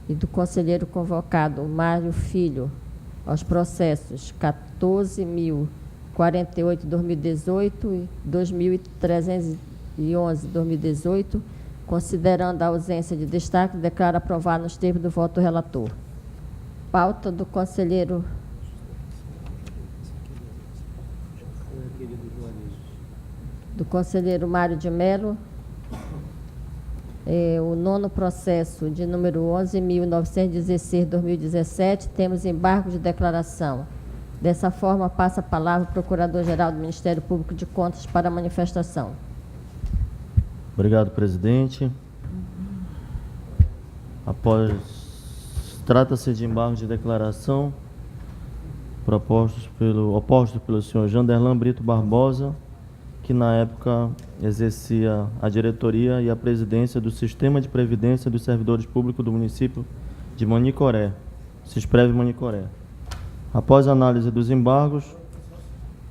e do conselheiro convocado Mário Filho aos processos 14.048, 2018 e 2.311, 2018, considerando a ausência de destaque, declaro aprovado nos termos do voto do relator. Pauta do conselheiro Mário de Mello, o nono processo de número 11.916, 2017, temos embargo de declaração Dessa forma, passa a palavra ao Procurador-Geral do Ministério Público de Contas para a manifestação. Obrigado, presidente. Trata-se de embargo de declaração opostos pelo senhor Janderlan Brito Barbosa, que na época exercia a diretoria e a presidência do Sistema de Previdência dos Servidores Públicos do município de Manicoré, Sisprev Manicoré. Após a análise dos embargos,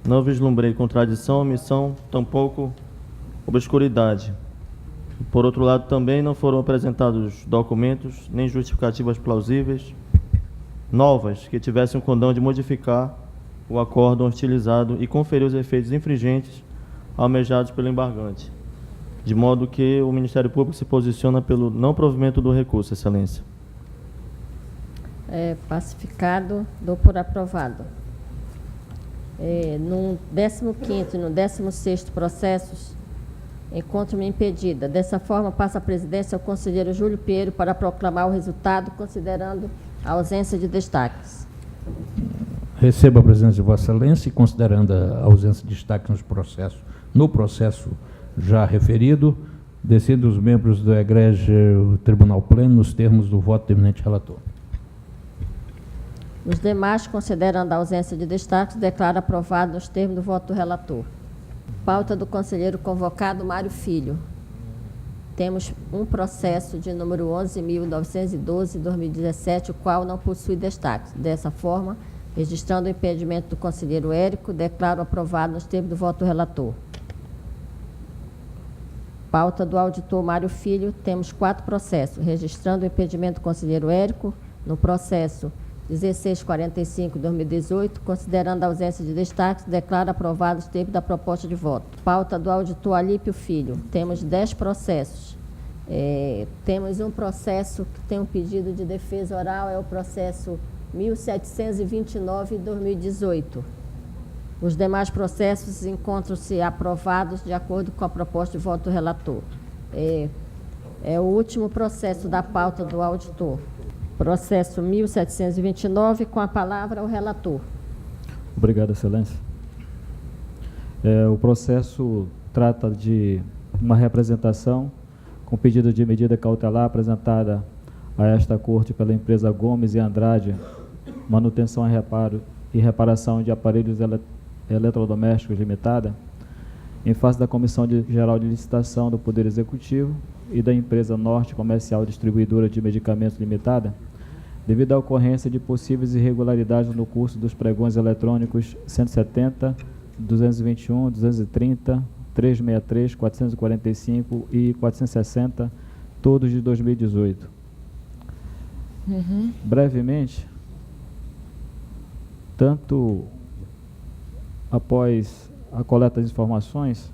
não vislumbrei contradição, omissão, tampouco obscuridade. Por outro lado, também não foram apresentados documentos nem justificativas plausíveis novas que tivessem o condão de modificar o acórdão hostilizado e conferir os efeitos infringentes almejados pelo embargante, de modo que o Ministério Público se posiciona pelo não provimento do recurso, Excelência. Pacificado, dou por aprovado. No 15º e no 16º processos, encontro-me impedida. Dessa forma, passa a presidência ao conselheiro Júlio Pinheiro para proclamar o resultado, considerando a ausência de destaques. Recebo a presença de Vossa Excelência e, considerando a ausência de destaque no processo já referido, decido os membros do egrégio Tribunal Pleno nos termos do voto do eminente relator. Os demais, considerando a ausência de destaques, declaro aprovado nos termos do voto do relator. Pauta do conselheiro convocado Mário Filho. Temos um processo de número 11.912/2017, o qual não possui destaques. Dessa forma, registrando o impedimento do conselheiro Érico, declaro aprovado nos termos do voto do relator. Pauta do auditor Mário Filho, temos 4 processos, registrando o impedimento do conselheiro Érico no processo 1645/2018, considerando a ausência de destaques, declaro aprovado os termos da proposta de voto. Pauta do auditor Alípio Filho. Temos 10 processos. Temos um processo que tem um pedido de defesa oral, é o processo 1729/2018. Os demais processos encontram-se aprovados de acordo com a proposta de voto do relator. É o último processo da pauta do auditor. Processo 1729, com a palavra ao relator. Obrigado, Excelência. O processo trata de uma representação com pedido de medida cautelar apresentada a esta Corte pela empresa Gomes e Andrade, manutenção e reparação de aparelhos eletrodomésticos limitada, em face da Comissão Geral de Licitação do Poder Executivo e da empresa Norte Comercial Distribuidora de Medicamentos Limitada, devido à ocorrência de possíveis irregularidades no curso dos pregões eletrônicos 170, 221, 230, 363, 445 e 460, todos de 2018. Brevemente, tanto após a coleta das informações,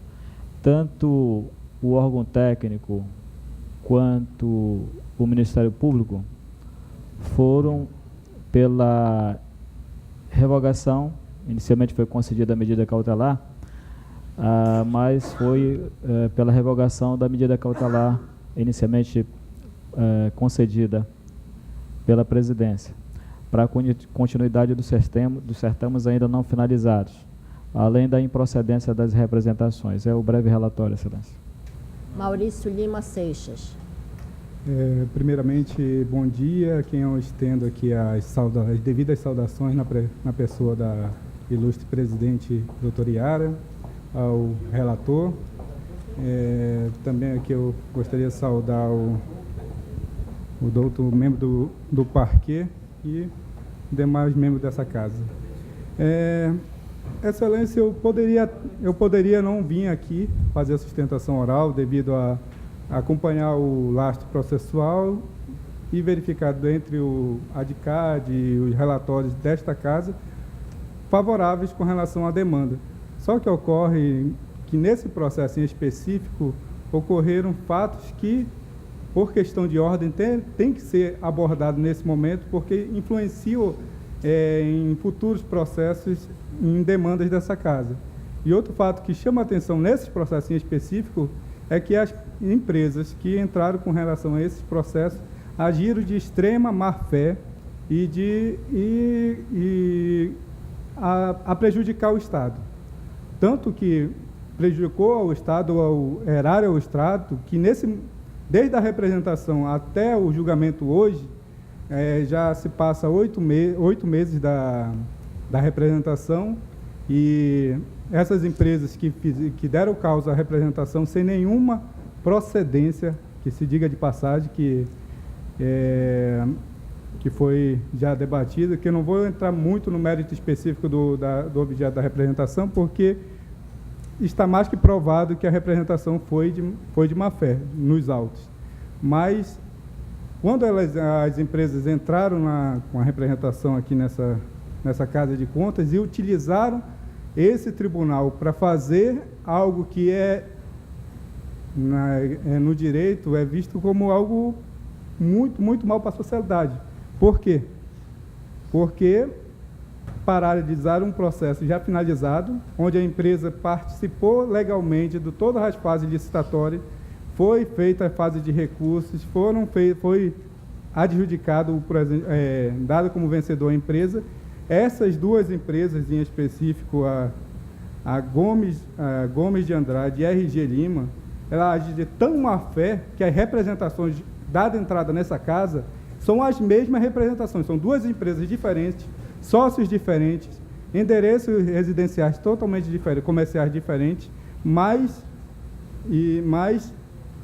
tanto o órgão técnico quanto o Ministério Público foram pela revogação. Inicialmente foi concedida a medida cautelar, mas foi pela revogação da medida cautelar inicialmente concedida pela presidência, para a continuidade dos certames ainda não finalizados, além da improcedência das representações. É o breve relatório, Excelência. Maurício Lima Seixas. Primeiramente, bom dia. Quem eu estendo aqui as devidas saudações na pessoa da ilustre presidente doutora Iara, ao relator. Também aqui eu gostaria de saudar o doutor membro do parquê e demais membros dessa casa. Excelência, eu poderia não vir aqui fazer a sustentação oral devido a acompanhar o lastro processual e verificar entre o ADCAD e os relatórios desta casa favoráveis com relação à demanda. Só que ocorre que nesse processo em específico ocorreram fatos que, por questão de ordem, tem que ser abordado nesse momento, porque influenciam em futuros processos em demandas dessa casa. E outro fato que chama a atenção nesses processos em específico é que as empresas que entraram com relação a esses processos agiram de extrema má-fé e a prejudicar o Estado. Tanto que prejudicou ao Estado, ao erário ao Estado, que desde a representação até o julgamento hoje, já se passa 8 meses da representação, e essas empresas que deram causa à representação sem nenhuma procedência, que se diga de passagem, que foi já debatida, que eu não vou entrar muito no mérito específico do objeto da representação, porque está mais que provado que a representação foi de má-fé, nos autos. Mas, quando as empresas entraram com a representação aqui nessa Casa de Contas e utilizaram esse tribunal para fazer algo que no direito é visto como algo muito, muito mal para a sociedade. Por quê? Porque paralisaram um processo já finalizado, onde a empresa participou legalmente de todas as fases licitatórias, foi feita a fase de recursos, foi adjudicado, dado como vencedor a empresa. Essas duas empresas em específico, a Gomes de Andrade e a RG Lima, ela age de tão má fé que as representações dada entrada nessa casa são as mesmas representações, são duas empresas diferentes, sócios diferentes, endereços residenciais totalmente diferentes, comerciais diferentes, mas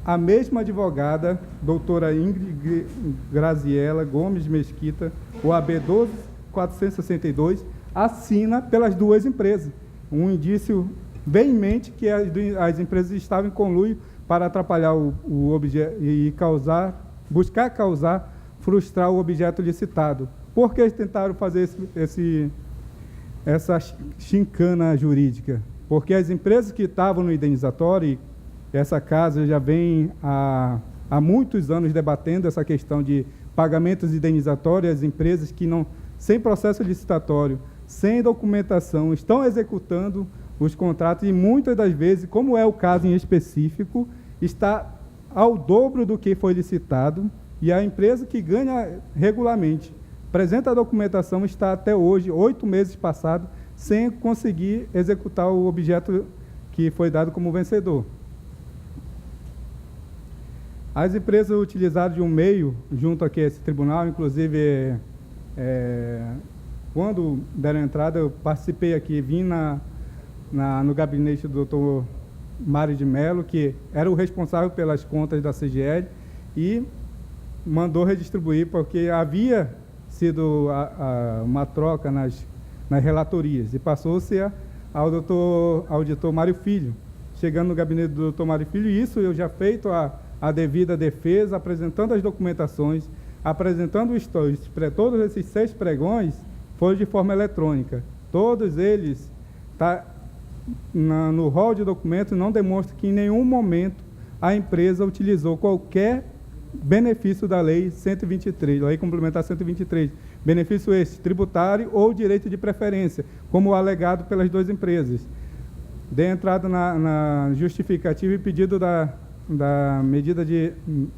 a mesma advogada, doutora Ingrid Graziella Gomes Mesquita, OAB 12462, assina pelas duas empresas. Um indício veemente que as empresas estavam em conluio para atrapalhar o objeto e buscar causar, frustrar o objeto licitado. Por que eles tentaram fazer essa chincana jurídica? Porque as empresas que estavam no indenizatório, essa casa já vem há muitos anos debatendo essa questão de pagamentos indenizatórios, as empresas que não, sem processo licitatório, sem documentação, estão executando os contratos e muitas das vezes, como é o caso em específico, está ao dobro do que foi licitado, e a empresa que ganha regularmente, apresenta a documentação, está até hoje, 8 meses passados, sem conseguir executar o objeto que foi dado como vencedor. As empresas utilizaram de um meio, junto aqui a esse tribunal, inclusive, quando deram entrada, eu participei aqui, vim no gabinete do doutor Mário de Mello, que era o responsável pelas contas da CGL, e mandou redistribuir, porque havia sido uma troca nas relatorias, e passou-se ao auditor Mário Filho. Chegando no gabinete do doutor Mário Filho, isso eu já feito a devida defesa, apresentando as documentações, apresentando o histórico. Todos esses 6 pregões foram de forma eletrônica. Todos eles, no rol de documentos, não demonstra que em nenhum momento a empresa utilizou qualquer benefício da Lei 123, Lei Complementar 123, benefício esse, tributário ou direito de preferência, como alegado pelas duas empresas. Dei entrada na justificativa e pedido da medida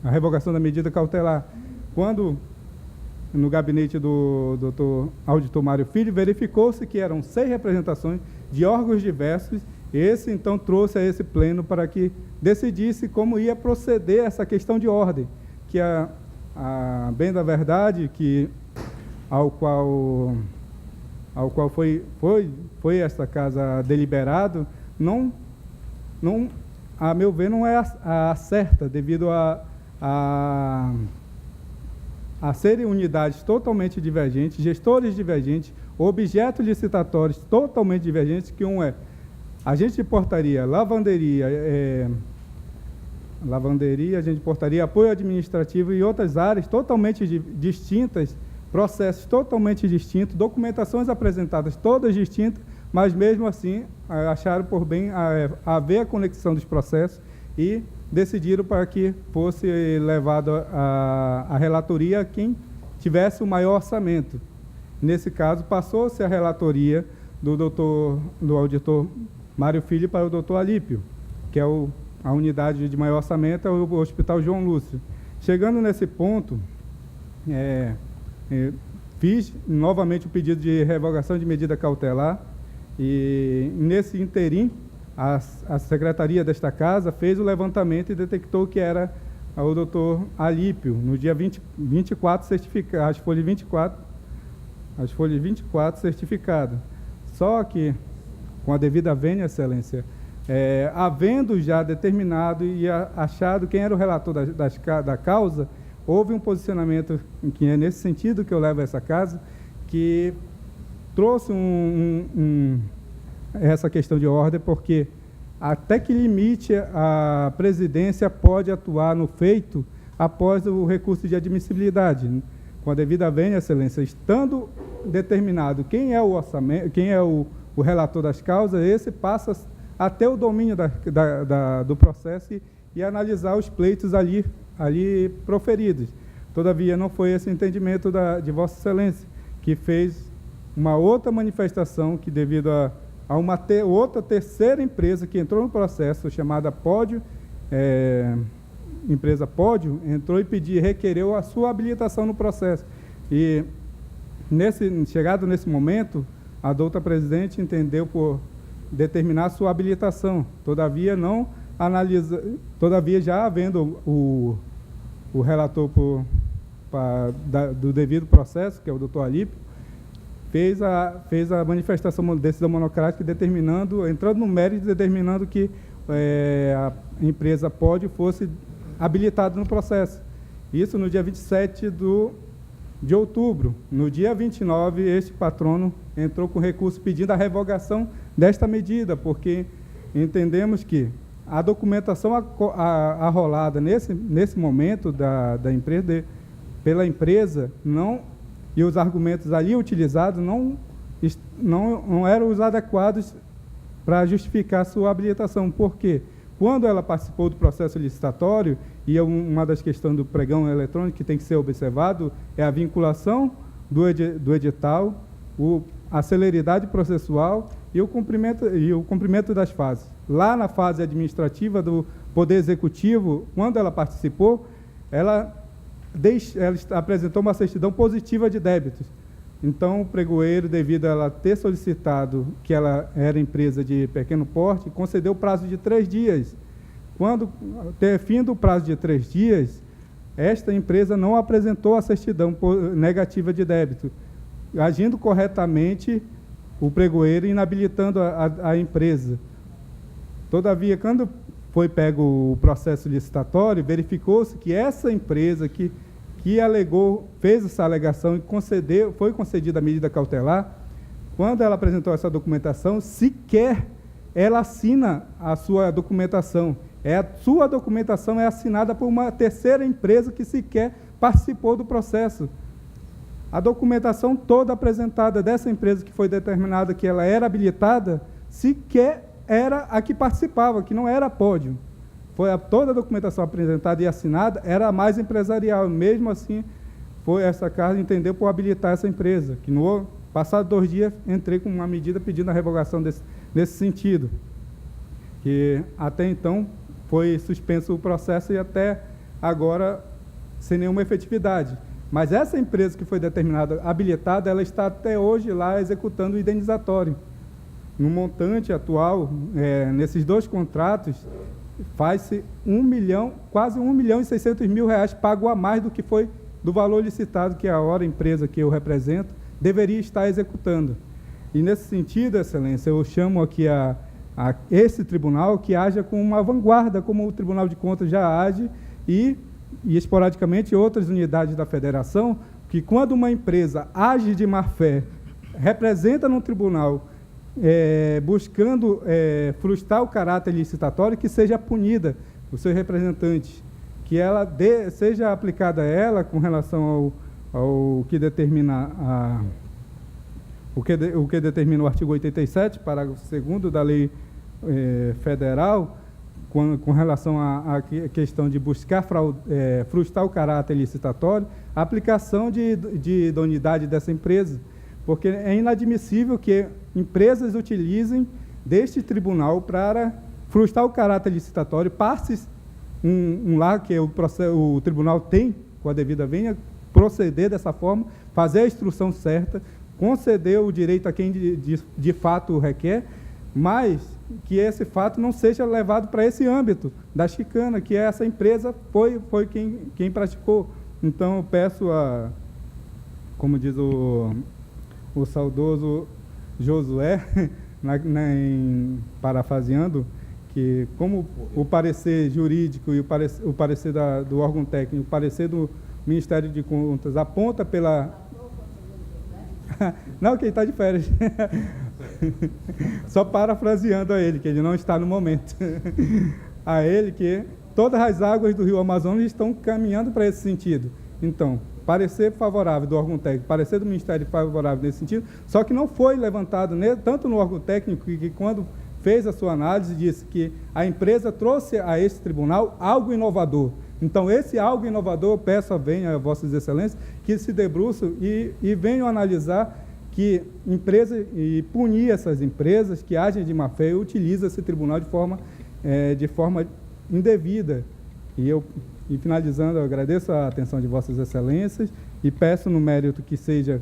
a revogação da medida cautelar. Quando, no gabinete do doutor auditor Mário Filho, verificou-se que eram 6 representações de órgãos diversos. Esse, então, trouxe a esse pleno para que decidisse como ia proceder essa questão de ordem, que bem da verdade, ao qual foi esta casa deliberado, não, a meu ver, não é a certa, devido a serem unidades totalmente divergentes, gestores divergentes, objetos licitatórios totalmente divergentes, que um é agente de portaria, lavanderia, agente de portaria, apoio administrativo e outras áreas totalmente distintas, processos totalmente distintos, documentações apresentadas todas distintas, mas mesmo assim acharam por bem haver a conexão dos processos e decidiram para que fosse levado a relatoria a quem tivesse o maior orçamento. Nesse caso, passou-se a relatoria do auditor Mário Filho para o doutor Alípio, que é a unidade de maior orçamento, é o Hospital João Lúcio. Chegando nesse ponto, fiz novamente o pedido de revogação de medida cautelar e, nesse interim, a secretaria desta casa fez o levantamento e detectou que era o doutor Alípio, no dia 24 certificado, as folhas 24 certificadas. Só que, com a devida vênia, Excelência, havendo já determinado e achado quem era o relator da causa, houve um posicionamento, que é nesse sentido que eu levo a essa casa, que trouxe essa questão de ordem, porque até que limite a presidência pode atuar no feito após o recurso de admissibilidade. Com a devida vênia, Excelência, estando determinado quem é o orçamento, quem é o relator das causas, esse passa até o domínio do processo e analisar os pleitos ali proferidos. Todavia, não foi esse entendimento de Vossa Excelência, que fez uma outra manifestação que, devido a uma outra terceira empresa que entrou no processo, chamada Pódio, empresa Pódio, entrou e requereu a sua habilitação no processo. E, chegado nesse momento, a doutora presidente entendeu por determinar sua habilitação. Todavia, já havendo o relator do devido processo, que é o doutor Alípio, fez a manifestação de decisão monocrática entrando no mérito, determinando que a empresa Pódio fosse habilitada no processo. Isso no dia 27 de outubro. No dia 29, este patrono entrou com recurso pedindo a revogação desta medida, porque entendemos que a documentação arrolada nesse momento pela empresa e os argumentos ali utilizados não eram os adequados para justificar sua habilitação. Por quê? Quando ela participou do processo licitatório, e uma das questões do pregão eletrônico que tem que ser observado é a vinculação do edital, a celeridade processual e o cumprimento das fases. Lá na fase administrativa do Poder Executivo, quando ela participou, ela apresentou uma certidão positiva de débitos. Então, o pregoeiro, devido a ela ter solicitado que ela era empresa de pequeno porte, concedeu o prazo de 3 dias. Quando fim do prazo de 3 dias, esta empresa não apresentou a certidão negativa de débito, agindo corretamente o pregoeiro, inabilitando a empresa. Todavia, quando foi pego o processo licitatório, verificou-se que essa empresa que fez essa alegação e foi concedida a medida cautelar, quando ela apresentou essa documentação, sequer ela assina a sua documentação. A sua documentação é assinada por uma terceira empresa que sequer participou do processo. A documentação toda apresentada dessa empresa que foi determinada que ela era habilitada, sequer era a que participava, que não era a Pódio. Toda a documentação apresentada e assinada era a mais empresarial. Mesmo assim, essa casa entendeu por habilitar essa empresa, que no passado 2 dias entrei com uma medida pedindo a revogação nesse sentido, que até então foi suspenso o processo e até agora sem nenhuma efetividade. Mas essa empresa que foi determinada habilitada, ela está até hoje lá executando o indenizatório. No montante atual, nesses 2 contratos, faz-se quase 1.600.000 reais pago a mais do que foi do valor licitado que a empresa que eu represento deveria estar executando. E nesse sentido, Excelência, eu chamo aqui a esse tribunal que haja com uma vanguarda, como o Tribunal de Contas já age, e esporadicamente outras unidades da federação, que quando uma empresa age de má-fé, representa no tribunal, buscando frustrar o caráter licitatório, que seja punida os seus representantes, que ela seja aplicada a ela com relação ao que determina o que determina o artigo 87, parágrafo 2º da lei federal, com relação à questão de buscar frustrar o caráter licitatório, a aplicação de idoneidade dessa empresa, porque é inadmissível que empresas utilizem deste tribunal para frustrar o caráter licitatório, passe lá que o tribunal tem, com a devida vênia, proceder dessa forma, fazer a instrução certa, conceder o direito a quem de fato o requer, mas que esse fato não seja levado para esse âmbito da chicana, que essa empresa foi quem praticou. Então, eu peço como diz o saudoso Josué, parafraseando, que como o parecer jurídico e o parecer do órgão técnico, o parecer do Ministério de Contas aponta pela... Não, quem está de férias. Só parafraseando a ele, que ele não está no momento. A ele que todas as águas do rio Amazonas estão caminhando para esse sentido. Então, parecer favorável do órgão técnico, parecer do Ministério favorável nesse sentido, só que não foi levantado, tanto no órgão técnico, que quando fez a sua análise, disse que a empresa trouxe a esse tribunal algo inovador. Então, esse algo inovador, eu peço a Vossas Excelências, que se debruçam e venham analisar que empresa e punir essas empresas que agem de má-fé e utilizam esse tribunal de forma indevida. E finalizando, eu agradeço a atenção de Vossas Excelências e peço no mérito que seja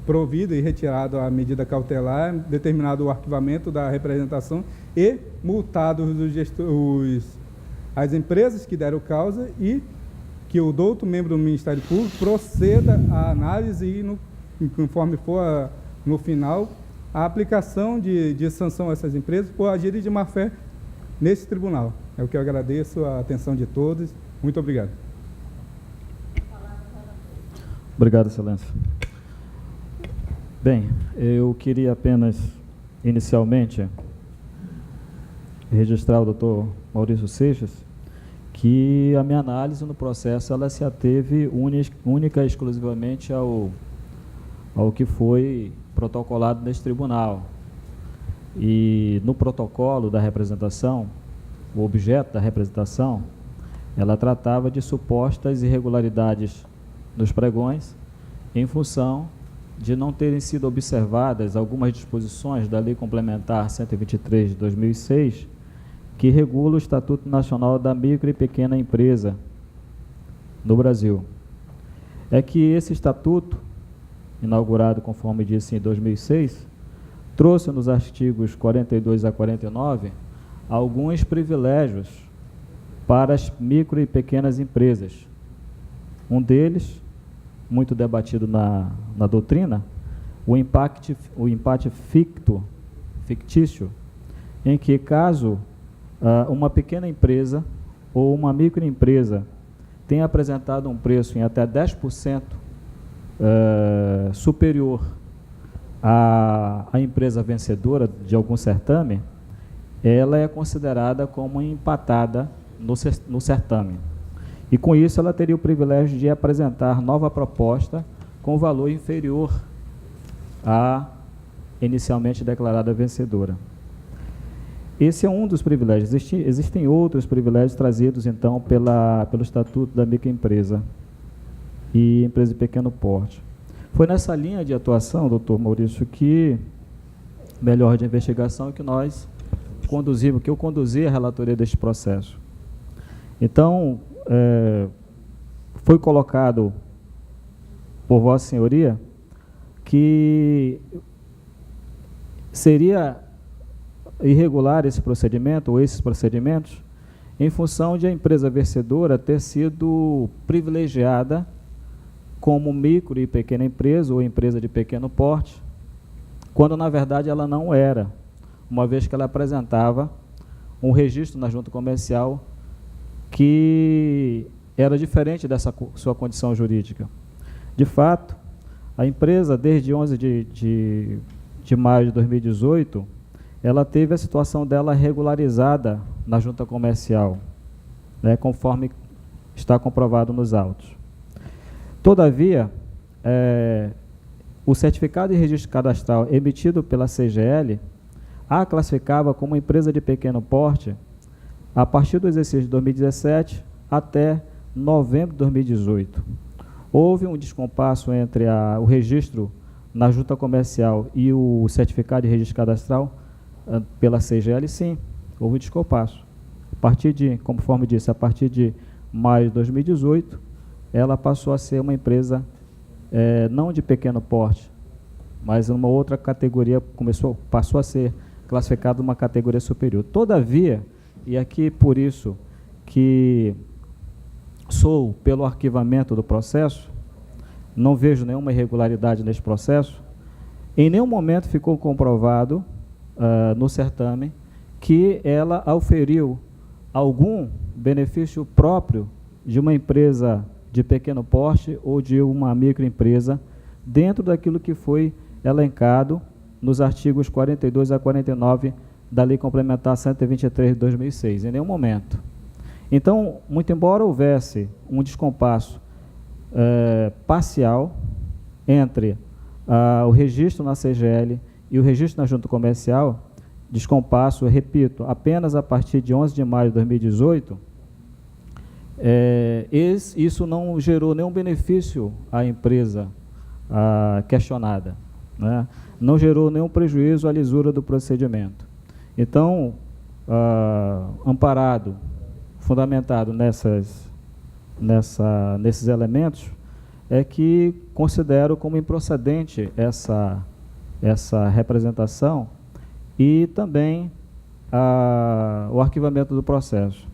provido e retirado a medida cautelar, determinado o arquivamento da representação e multados as empresas que deram causa e que o douto membro do Ministério Público proceda à análise e, conforme for no final, a aplicação de sanção a essas empresas por agirem de má-fé nesse tribunal. É o que eu agradeço a atenção de todos. Muito obrigado. Obrigado, Excelência. Bem, eu queria apenas, inicialmente, registrar o doutor Maurício Seixas, que a minha análise no processo ela se ateve única e exclusivamente ao que foi protocolado neste tribunal. E no protocolo da representação, o objeto da representação, ela tratava de supostas irregularidades nos pregões em função de não terem sido observadas algumas disposições da Lei Complementar 123 de 2006, que regula o Estatuto Nacional da Micro e Pequena Empresa no Brasil. É que esse estatuto, inaugurado, conforme disse, em 2006, trouxe nos artigos 42 a 49 alguns privilégios para as micro e pequenas empresas. Um deles, muito debatido na doutrina, o empate fictício, em que caso uma pequena empresa ou uma microempresa tenha apresentado um preço em até 10% superior à empresa vencedora de algum certame, ela é considerada como empatada no certame. E com isso ela teria o privilégio de apresentar nova proposta com valor inferior à inicialmente declarada vencedora. Esse é um dos privilégios. Existem outros privilégios trazidos, então, pelo Estatuto da Microempresa e Empresa de Pequeno Porte. Foi nessa linha de atuação, doutor Maurício, melhor de investigação, que eu conduzi a relatoria deste processo. Então, foi colocado por Vossa Senhoria que seria irregular esse procedimento, ou esses procedimentos, em função de a empresa vencedora ter sido privilegiada como micro e pequena empresa, ou empresa de pequeno porte, quando, na verdade, ela não era, uma vez que ela apresentava um registro na junta comercial que era diferente dessa sua condição jurídica. De fato, a empresa, desde 11 de maio de 2018, ela teve a situação dela regularizada na junta comercial, né, conforme está comprovado nos autos. Todavia, o certificado de registro cadastral emitido pela CGL a classificava como empresa de pequeno porte a partir do exercício de 2017 até novembro de 2018. Houve um descompasso entre o registro na junta comercial e o certificado de registro cadastral pela CGL, sim, houve descompasso. conforme disse, a partir de maio de 2018, ela passou a ser uma empresa não de pequeno porte, mas uma outra categoria, passou a ser classificada uma categoria superior. Todavia, e aqui por isso que sou pelo arquivamento do processo, não vejo nenhuma irregularidade neste processo, em nenhum momento ficou comprovado no certame que ela auferiu algum benefício próprio de uma empresa de pequeno porte ou de uma microempresa dentro daquilo que foi elencado nos artigos 42 a 49 da Lei Complementar 123 de 2006, em nenhum momento. Então, muito embora houvesse um descompasso parcial entre o registro na CGL e o registro na Junta Comercial, descompasso, repito, apenas a partir de 11 de maio de 2018, isso não gerou nenhum benefício à empresa questionada, né? Não gerou nenhum prejuízo à lisura do procedimento. Então, amparado, fundamentado nesses elementos, é que considero como improcedente essa representação e também o arquivamento do processo.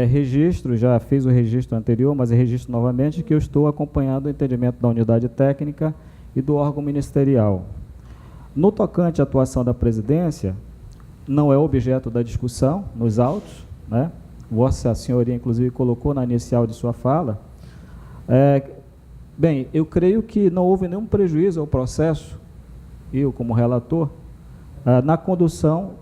Registro, já fiz o registro anterior, mas registro novamente que eu estou acompanhando o entendimento da unidade técnica e do órgão ministerial. No tocante à atuação da presidência, não é objeto da discussão nos autos, né? Vossa Senhoria, inclusive, colocou na inicial de sua fala. Bem, eu creio que não houve nenhum prejuízo ao processo, eu como relator, na condução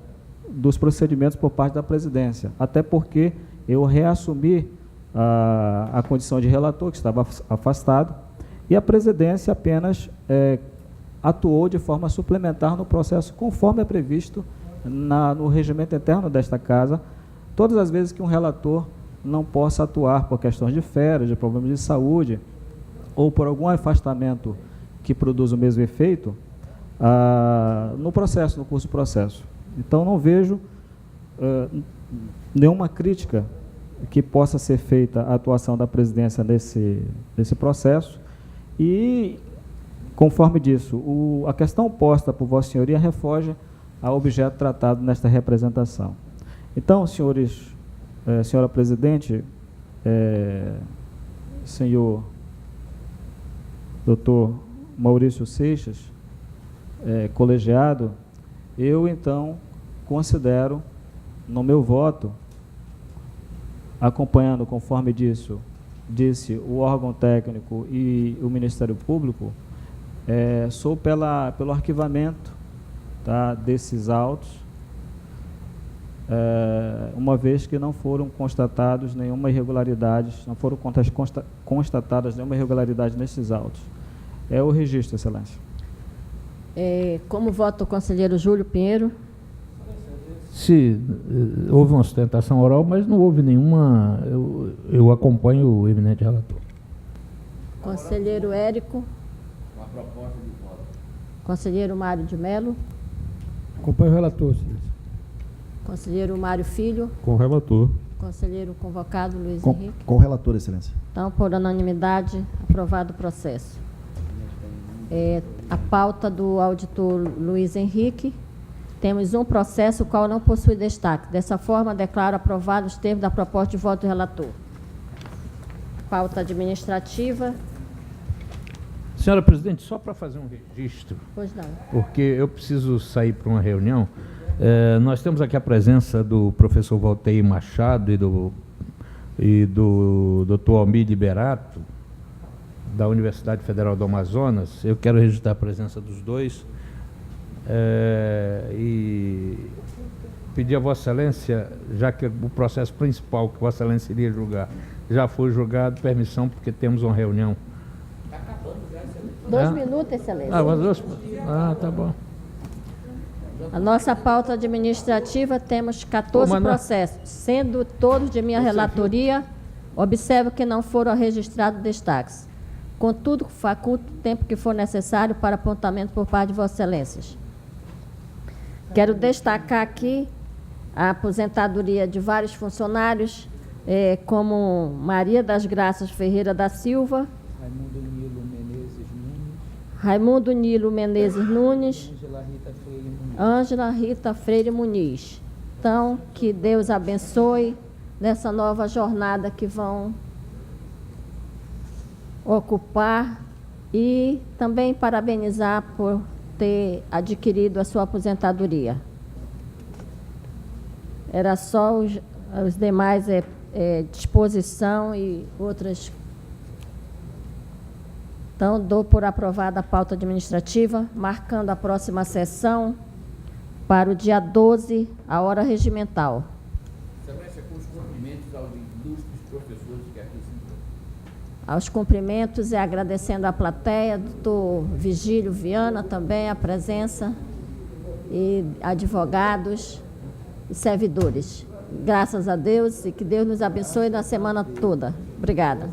dos procedimentos por parte da presidência, até porque eu reassumi a condição de relator, que estava afastado, e a presidência apenas atuou de forma suplementar no processo, conforme é previsto no regimento interno desta casa, todas as vezes que um relator não possa atuar por questões de férias, de problemas de saúde, ou por algum afastamento que produza o mesmo efeito, no processo, no curso do processo. Então, não vejo nenhuma crítica que possa ser feita à atuação da presidência nesse processo e, conforme disso, a questão posta por Vossa Senhoria refoge ao objeto tratado nesta representação. Então, senhora presidente, senhor doutor Maurício Seixas, colegiado, eu, então, considero, no meu voto, acompanhando, conforme disse o órgão técnico e o Ministério Público, sou pelo arquivamento, tá, desses autos, uma vez que não foram constatados nenhuma irregularidade, não foram constatadas nenhuma irregularidade nesses autos. É o registro, Excelência. Como vota o conselheiro Júlio Pinheiro? Houve uma sustentação oral, mas não houve nenhuma. Eu acompanho o eminente relator. Conselheiro Érico. Uma proposta de voto. Conselheiro Mário de Mello. Acompanho o relator, senhor. Conselheiro Mário Filho. Com o relator. Conselheiro convocado Luiz Henrique. Com o relator, Excelência. Então, por unanimidade, aprovado o processo. A pauta do auditor Luiz Henrique. Temos um processo, o qual não possui destaque. Dessa forma, declaro aprovados os termos da proposta de voto do relator. Pauta administrativa. Senhora presidente, só para fazer um registro. Pois não. Porque eu preciso sair para uma reunião. Nós temos aqui a presença do professor Valteir Machado e do doutor Almir Liberato, da Universidade Federal do Amazonas. Eu quero registrar a presença dos dois. E pedir a Vossa Excelência, já que o processo principal que Vossa Excelência iria julgar já foi julgado, permissão, porque temos uma reunião. Está acabando já, Excelência. 2 minutos, Excelência. Tá bom. A nossa pauta administrativa, temos 14 processos, sendo todos de minha relatoria. Observo que não foram registrados destaques. Contudo, faculto o tempo que for necessário para apontamento por parte de Vossa Excelências. Quero destacar aqui a aposentadoria de vários funcionários, como Maria das Graças Ferreira da Silva, Raimundo Nilo Menezes Nunes, Ângela Rita Freire Muniz. Então, que Deus abençoe nessa nova jornada que vão ocupar, e também parabenizar por ter adquirido a sua aposentadoria. Era só os demais disposição e outras. Então, dou por aprovada a pauta administrativa, marcando a próxima sessão para o dia 12, a hora regimental. Excelência, com os cumprimentos aos ilustres professores que aqui se encontram. Aos cumprimentos e agradecendo à plateia, doutor Vigílio Viana também, a presença, e advogados e servidores. Graças a Deus, e que Deus nos abençoe na semana toda. Obrigada.